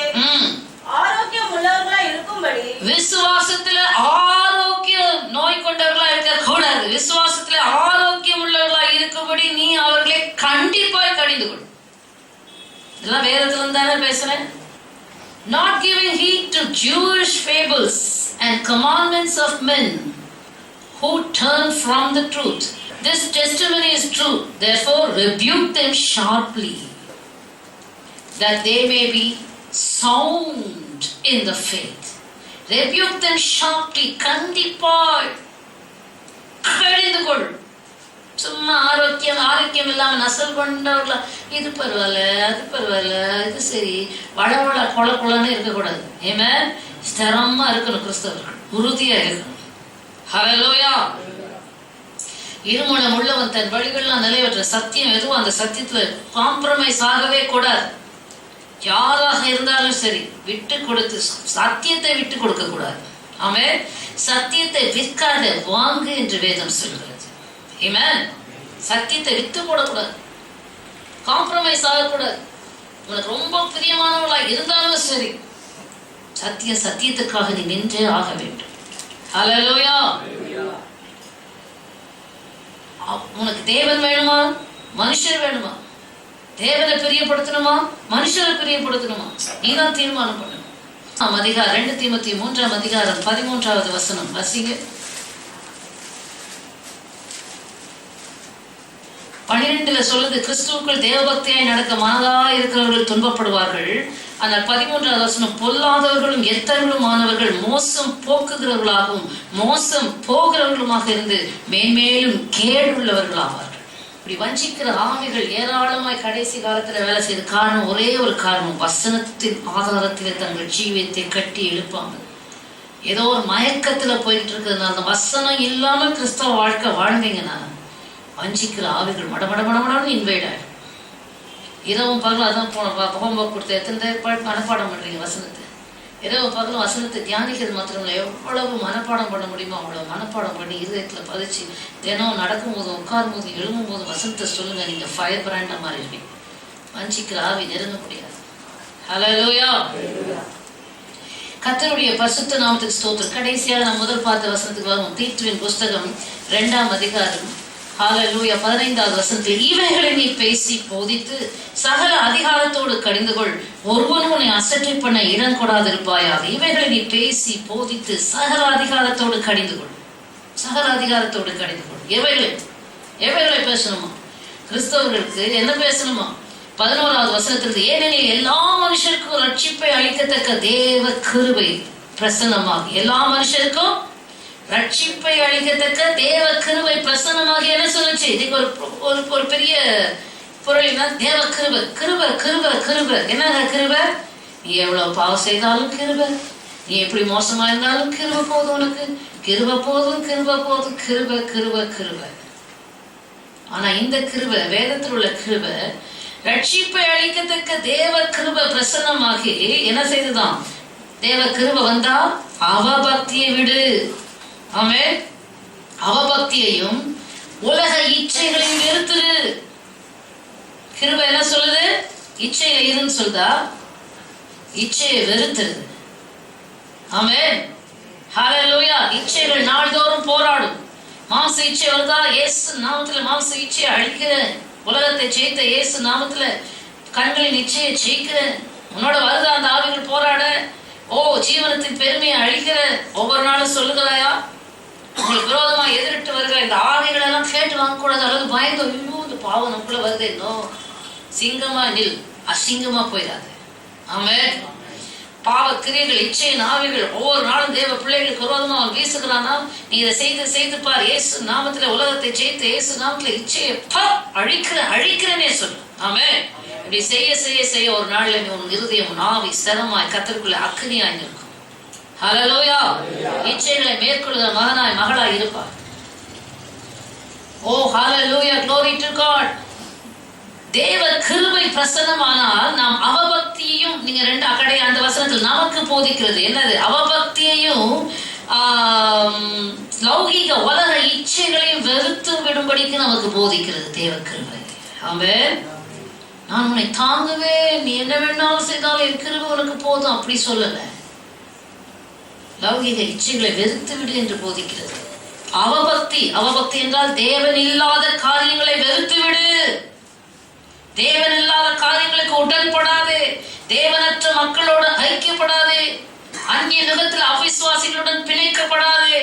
ஆரோக்கியம் நோய் கொண்டவர்களா இருக்க கூடாது. விசுவாசத்துல ஆரோக்கியம் உள்ளவர்களா இருக்கும்படி நீ அவர்களை கண்டிப்பாய் கடிந்து கொள். இதெல்லாம் வேதத்துல இருந்தானே பேசுறேன். Not giving heed to Jewish fables and commandments of men who turn from the truth This testimony is true. Therefore, rebuke them sharply, that they may be sound in the faith. Rebuke them sharply. கண்டிப்பாய் கடிந்து கொள். சும்மா ஆரோக்கியம் இல்லாம நசல் கொண்டவர்களா இது பரவாயில்ல அது பரவாயில்ல இது சரி வளவள கொலன்னு இருக்கக்கூடாது. ஆமென். ஸ்திரமா இருக்கணும். கிறிஸ்தவர்கள் உறுதியா இருக்கணும். ஹல்லேலூயா. இருமனம் உள்ளவன் தன் வழிகள்லாம் நிலைவற்ற. சத்தியம் எதுவும் அந்த சத்தியத்துல காம்ப்ரமைஸ் ஆகவே கூடாது. யாராக இருந்தாலும் சரி விட்டு கொடுத்து சத்தியத்தை விட்டு கொடுக்க கூடாது. ஆமென். சத்தியத்தை விற்காத வாங்கு என்று வேதம் சொல்கிறது. ஆமென். சத்தியத்தை விட்டு போடக்கூடாது. காம்ப்ரமைஸ் ஆகக்கூடாது. உனக்கு ரொம்ப பிரியமானவளா இருந்தாலும் சரி சத்தியத்துக்காக நீ நின்றே ஆக வேண்டும். ஹல்லேலூயா. உனக்கு தேவன் வேணுமா மனுஷர் வேணுமா? தேவனை பிரியப்படுத்தணுமா மனுஷரை பிரியப்படுத்தணுமா? நீதான் தீர்மானம் பண்ணணும். 2 தீமோத்தேயு 3 அதிகாரம் 13வது வசனம் வாசிங்க. 12 சொல்லுது, கிறிஸ்துவுக்குள் தேவபக்தியாய் நடக்க மனதாய் இருக்கிறவர்கள் துன்பப்படுவார்கள். ஆனால் 13வது வசனம், பொல்லாதவர்களும் எத்தர்களுமானவர்கள் மோசம் போக்குகிறவர்களாகவும் மோசம் போகிறவர்களுமாக இருந்து மேன்மேலும் கேடுள்ளவர்களாவார்கள். இப்படி வஞ்சிக்கிற ஆவிகள் ஏராளமாய் கடைசி காலத்துல வேலை செய்த காரணம் ஒரே ஒரு காரணம், வசனத்தின் ஆதாரத்திலே தங்கள் ஜீவியத்தை கட்டி எழுப்பாங்க. ஏதோ ஒரு மயக்கத்துல போயிட்டு இருக்கிறதுனால அந்த வசனம் இல்லாம கிறிஸ்தவ வாழ்க்கை வாழ்ந்தீங்கன்னா வஞ்சிக்கிற ஆவிகள் மடமடமடமடன்னு இன்வைட் ஆயிடும். இரவும் பகலும் அதான் ஹோம்ஒர்க் கொடுத்து எத்தனை மனப்பாடம் பண்றீங்க வசனத்தை. இரவு பகலும் வசனத்தை தியானிக்கிறது மாத்திரமில்லை, எவ்வளவு மனப்பாடம் பண்ண முடியுமோ அவ்வளவு மனப்பாடம் பண்ணி இருதயத்துல பதிச்சு தினம் நடக்கும் போதும் உட்காரும் போதும் எழுதும் போதும் வசனத்தை சொல்லுங்க. நீங்க ஃபயர் பிராண்டா மாதிரி இருப்பீங்க. வஞ்சிக்கிற ஆவி நெருங்க முடியாது. ஹல்லேலூயா. கர்த்தருடைய பரிசுத்த நாமத்துக்கு ஸ்தோத்திரம். கடைசியாக நாம் முதல் பார்த்த வசனத்துக்கு வரும். தீத்துவின் புஸ்தகம் 2ஆம் அதிகாரம் ஹல்லேலூயா 15வது வசனத்தில், இவைகளை நீ பேசி போதித்து சகல அதிகாரத்தோடு கடிந்து கொள், ஒருவனும் உன்னை அசட்டை பண்ண இடம் கொடாதிருப்பாயாக. இவைகளை நீ பேசி போதித்து சகல அதிகாரத்தோடு கடிந்து கொள். சகல அதிகாரத்தோடு கடிந்து கொள். எவைகளை பேசணுமா? கிறிஸ்தவர்களுக்கு என்ன பேசணுமா? 11வது வசனத்திலிருந்து, ஏனெனில் எல்லா மனுஷருக்கும் ரட்சிப்பை அளிக்கத்தக்க தேவ கிருபை பிரசன்னமாக. எல்லா மனுஷருக்கும் ரட்சிப்பை அளிக்கத்தக்க தேவ கிருபை பிரசன்னமாக என்ன சொல்லுச்சு? இதுக்கு ஒரு பெரிய பொருள். தேவ கிருபை கிருபை கிருபை கிருபை. என்னங்க கிருபை? நீ எவ்வளவு பாவம் செய்தாலும் கிருபை, நீ எப்படி மோசமா இருந்தாலும் கிருபை போதும், உனக்கு கிருபை போதும் கிருபை போதும் கிருபை கிருபை கிருபை. ஆனா இந்த கிருபை, வேதத்தில் உள்ள கிருபை, ரட்சிப்பை அளிக்கத்தக்க தேவ கிருபை பிரசன்னமாகி என்ன செய்துதான்? தேவ கிருபை வந்தா அவபக்தியை விடு. ஆமென். அவபக்தியையும் உலக இச்சைகளையும் நிறுத்துரு. கிருபை என்ன சொல்லுது? இச்சையில இருன்னு சொல்லுதா? இச்சையை வெறுத்துருது. ஆமென். ஹல்லேலூயா. இச்சைகள் நாள்தோறும் போராடும். மாம்ச இச்சை வருதா? இயேசு நாமத்துல மாம்ச இச்சையை அழிக்கிறேன். உலகத்தை ஜெயித்த இயேசு நாமத்துல கண்களின் இச்சையை ஜெயிக்கிறேன். உன்னோட வருதா அந்த ஆவிகள் போராட? ஓ, ஜீவனத்தின் பெருமையை அழிக்கிற ஒவ்வொரு நாளும் சொல்லுகிறாயா? உங்களுக்கு விரோதமா எதிரிட்டு வருகிற இந்த ஆவிகள் எல்லாம் கேட்டு வாங்கக்கூடாது. அல்லது பயந்து ஐயோ இந்த பாவம் நமக்குள்ள வருது, இன்னும் சிங்கமா நில், அசிங்கமா போயிடாது. ஆமென். பாவ கிரியைகள் இச்சையின் ஆவிகள் ஒவ்வொரு நாளும் தேவ பிள்ளைகளுக்கு விரோதமா அவன் வீசுகிறானா? நீ இதை செய்து பார். இயேசு நாமத்துல உலகத்தை ஜெயித்த இயேசு நாமத்துல இச்சையை அழிக்கிறேனே சொல்லு. ஆமென். இப்படி செய்ய செய்ய செய்ய ஒரு நாள்ல நீ உன் இருதயம் உன் ஆவி சிரமாய் கர்த்தருக்குள்ள அக்னியாய் நிற்கும். ஹல்லேலூயா. இச்சைகளை மேற்கொள்கிற மகனாய் மகளாய் இருப்பார். ஓ ஹல்லேலூயா, glory to God. தேவ கிருபை பிரசன்னமானால் நாம் அவபக்தியையும், நீங்க அந்த வசனத்தில் நமக்கு போதிக்கிறது என்னது? அவபக்தியையும் லௌகிக உலக இச்சைகளையும் வெறுத்து விடும்படிக்கு நமக்கு போதிக்கிறது தேவ கிருபை. ஆமென். நான் உன்னை தாங்குவேன், நீ என்ன வேணாலும் செய்தாலும் என் கிருபை உனக்கு போதும் அப்படி சொல்லல. லௌகிக இச்சைகளை வெறுத்து விடு என்று போதிக்கிறது. அவபக்தி என்றால் தேவன் இல்லாத காரியங்களை வெறுத்து விடு. தேவன் இல்லாத காரியங்களுக்கு உடன்படாதே. தேவனற்ற மக்களோடு ஐக்கியப்படாதே. அந்நிய நிலத்தில் அவிசுவாசிகளுடன் பிணைக்கப்படாதே.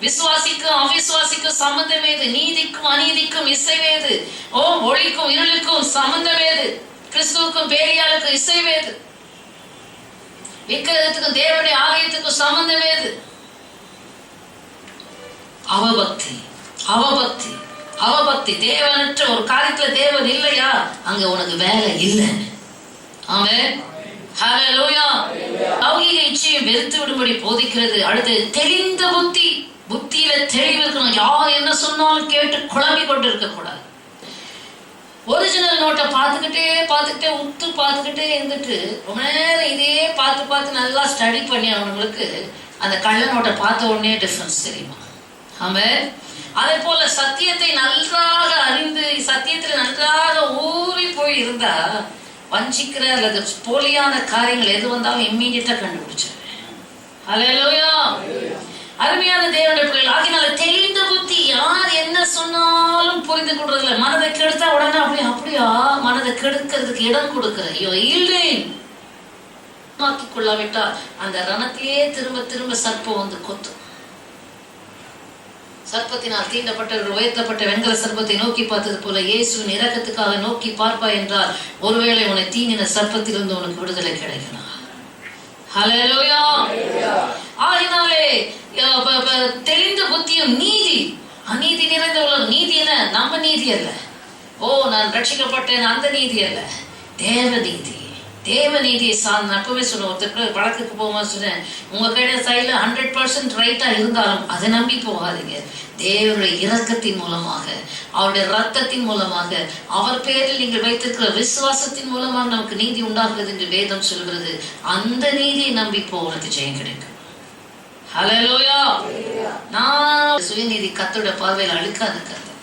விசுவாசிக்கும் அவிசுவாசிக்கும் சம்பந்தம் ஏது? நீதிக்கும் அநீதிக்கும் இசைவேது. ஒளிக்கும் இருளுக்கும் சம்பந்தம் ஏது? கிறிஸ்துவுக்கும் பேலியாளுக்கும் இசைவேது. விக்கிரகத்துக்கும் தேவனுடைய ஆலயத்துக்கும் சம்பந்தம் ஏது? அவபக்தி, அவபக்தி, அவபக்தி. தேவனற்ற ஒரு காரியத்துல தேவன் இல்லையா, அங்க உனக்கு வேலை இல்லை. ஆமென், ஹல்லேலூயா. லௌகிக இச்சையை வெறுத்து விடும்படி போதிக்கிறது. அடுத்து தெளிந்த புத்தி. புத்தியில தெளிவு இருக்கணும். யார் என்ன சொன்னாலும் கேட்டு குழம்பி கொண்டு இருக்க கூடாது. ஒரிஜினல் நோட்டை பார்த்துக்கிட்டே உத்து பார்த்துக்கிட்டே இருந்துட்டு ரொம்ப நேரம் இதே பார்த்து நல்லா ஸ்டடி பண்ணி அவங்களுக்கு அந்த கள்ள நோட்டை பார்த்த உடனே டிஃபரன்ஸ் தெரியுமா? ஆமென். அதே போல சத்தியத்தை நன்றாக அறிந்து சத்தியத்தில் நன்றாக ஊறி போய் இருந்தா வஞ்சிக்கிற அல்லது போலியான காரியங்கள் எது வந்தாலும் இம்மீடியட்டா கண்டுபிடிச்சிருவேன். ஹல்லேலூயா. அருமையான தேவனுடைய பிள்ளைகள் ஆகினால தெளிந்த புத்தி. யார் என்ன சொன்னாலும் புரிந்து கொள்றதில்ல. மனதை கெடுத்தா உடனே அப்படியா மனதை கெடுக்கிறதுக்கு இடம் கொடுக்கிற மாக்கி கொள்ளாவிட்டா அந்த ரணத்திலேயே திரும்ப சர்ப்பம் வந்து கொத்தும். சர்ப்பத்தினால் தீண்டப்பட்ட உயர்த்தப்பட்ட வெண்கல சர்ப்பத்தை நோக்கி பார்த்தது போல இயேசுவின் இரக்கத்துக்காக நோக்கி பார்ப்பாய் என்றால் ஒருவேளை உன்னை தீங்கின சர்ப்பத்திலிருந்து உனக்கு விடுதலை கிடைக்கணும். ஹல்லேலூயா. ஆகினாலே தெளிந்த புத்தியும் நீதி. அநீதி நிறைந்த உலகம். நீதி என்ன? நம்ம நீதி அல்ல. நான் ரட்சிக்கப்பட்டேன் அந்த நீதி அல்ல, தேவ நீதி. தேவ நீதியை சார்ந்த அப்பவே சொல்லுவேன். ஒருத்தர் வழக்குக்கு போகும்போது சொன்னேன், உங்க கையில சைட்ல 100% ரைட்டா இருந்தாலும் அதை நம்பி போகாதீங்க. தேவனுடைய இரக்கத்தின் மூலமாக, அவருடைய ரத்தத்தின் மூலமாக, அவர் பேரில் நீங்கள் வைத்திருக்கிற விசுவாசத்தின் மூலமாக நமக்கு நீதி உண்டாகிறது என்று வேதம் சொல்கிறது. அந்த நீதியை நம்பி போவதற்கு ஜெயம் கிடைக்கும். ஹல்லேலூயா. நான் சுயநீதி கர்த்தருடைய பார்வையில் அழுக்காது கருத்து.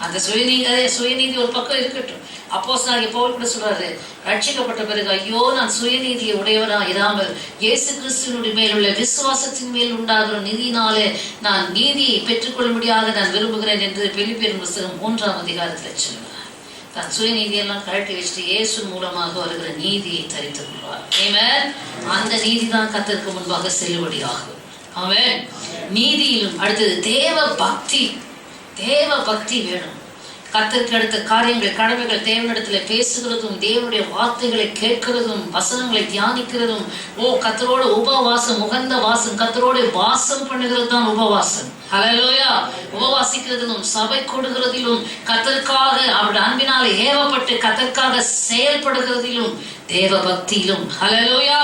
அந்த சுயநீதி ஒரு பக்கம் இருக்கட்டும். அப்போஸ்தலனாகிய பவுல் கூட சொல்றாரு, ரட்சிக்கப்பட்ட பிறகு ஐயோ நான் சுயநீதியை உடையவனா இராமல் இயேசு கிறிஸ்துவினுடைய மேல் உள்ள விசுவாசத்தின் மேல் உண்டாகிற நீதினாலே நான் நீதியை பெற்றுக்கொள்ளும்படியாக நான் விரும்புகிறேன் என்று பிலிப்பியர் புத்தகம் 3ஆம் அதிகாரத்தில் சொல்லுவார். தன் சுயநீதியெல்லாம் கழட்டி வச்சுட்டு இயேசு மூலமாக வருகிற நீதியை தரித்துக் கொள்வார். ஆமென். அந்த நீதி தான் கர்த்தருக்கு முன்பாக செல்லுபடியாகும். ஆமென். நீதியிலும் அடுத்தது தேவ பக்தி. தேவ பக்தி வேணும். கர்த்தருக்கு அடுத்த காரியங்கள், கடமைகள், தேவனிடத்துல பேசுகிறதும், தேவனுடைய வார்த்தைகளை கேட்கிறதும், வசனங்களை தியானிக்கிறதும், கர்த்தரோட உபவாசம், உகந்த வாசம், கர்த்தரோட வாசம் பண்ணுகிறது தான் உபவாசம். ஹல்லேலூயா. உபவாசிக்கிறதிலும், சபை கொடுக்கிறதிலும், கர்த்தருக்காக அவருடைய அன்பினாலே ஏவப்பட்டு கர்த்தருக்காக செயல்படுகிறதிலும், தேவ பக்தியிலும். ஹல்லேலூயா.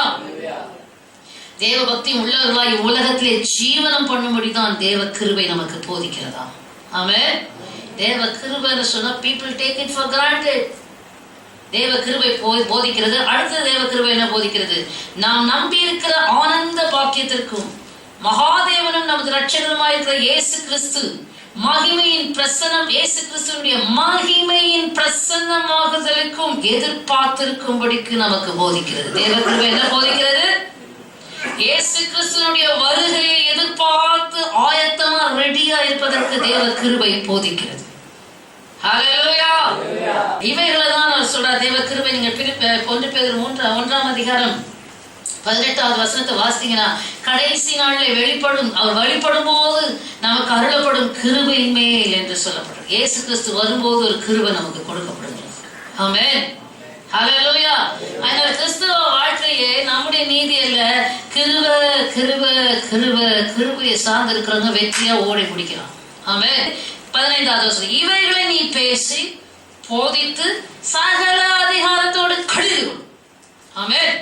தேவ பக்தி உள்ளவர்களாய் உலகத்திலே ஜீவனம் பண்ணும்படிதான் தேவ கிருபை நமக்கு போதிக்கிறதா. ஆமென். தேவ கிருபைன்னு சொன்னா people take it for granted. தேவ கிருபை போதிக்கிறது. அடுத்த தேவ கிருபை என்ன போதிக்கிறது? நாம் நம்பி இருக்கிற ஆனந்த பாக்கியத்திற்கும் மகாதேவனும் நமது ரட்சகருமாயிருக்கிற இயேசு கிறிஸ்து மகிமையின் பிரசன்னம், இயேசு கிறிஸ்துவினுடைய மகிமையின் பிரசன்னமாகுதலுக்கும் எதிர்பார்த்திருக்கும்படிக்கு நமக்கு போதிக்கிறது. தேவ கிருபை என்ன போதிக்கிறது? இயேசு கிறிஸ்துவினுடைய வருகையை எதிர்பார்த்து ஆயத்தமா ரெடியா இருப்பதற்கு தேவ கிருபை போதிக்கிறது. ஹல்லேலூயா. இவைகளை தான் அவர் சொல்றார். தேவ கிருபை நீங்க 1 பேதுரு 1ஆம் அதிகாரம் 18வது வசனத்தை வாசித்தீங்கன்னா, கடைசி நாளில் அவர் வெளிப்படும் போது நமக்கு அருளப்படும் கிருபையின் மேல் என்று சொல்லப்படும். இயேசு கிறிஸ்து வரும்போது ஒரு கிருபை நமக்கு கொடுக்கப்படுகிறது. ஆமென். ஹல்லேலூயா. அதனால கிறிஸ்துவ வாழ்க்கையே நம்முடைய நீதி அல்ல, கிருபையை சார்ந்து இருக்கிறவங்க வெற்றியா ஓடி முடிக்கலாம். ஆமென். 15வது வசனம், இவைகளை நீ பேசி போதித்து சகல அதிகாரத்தோடு கடிந்து. ஆமென்.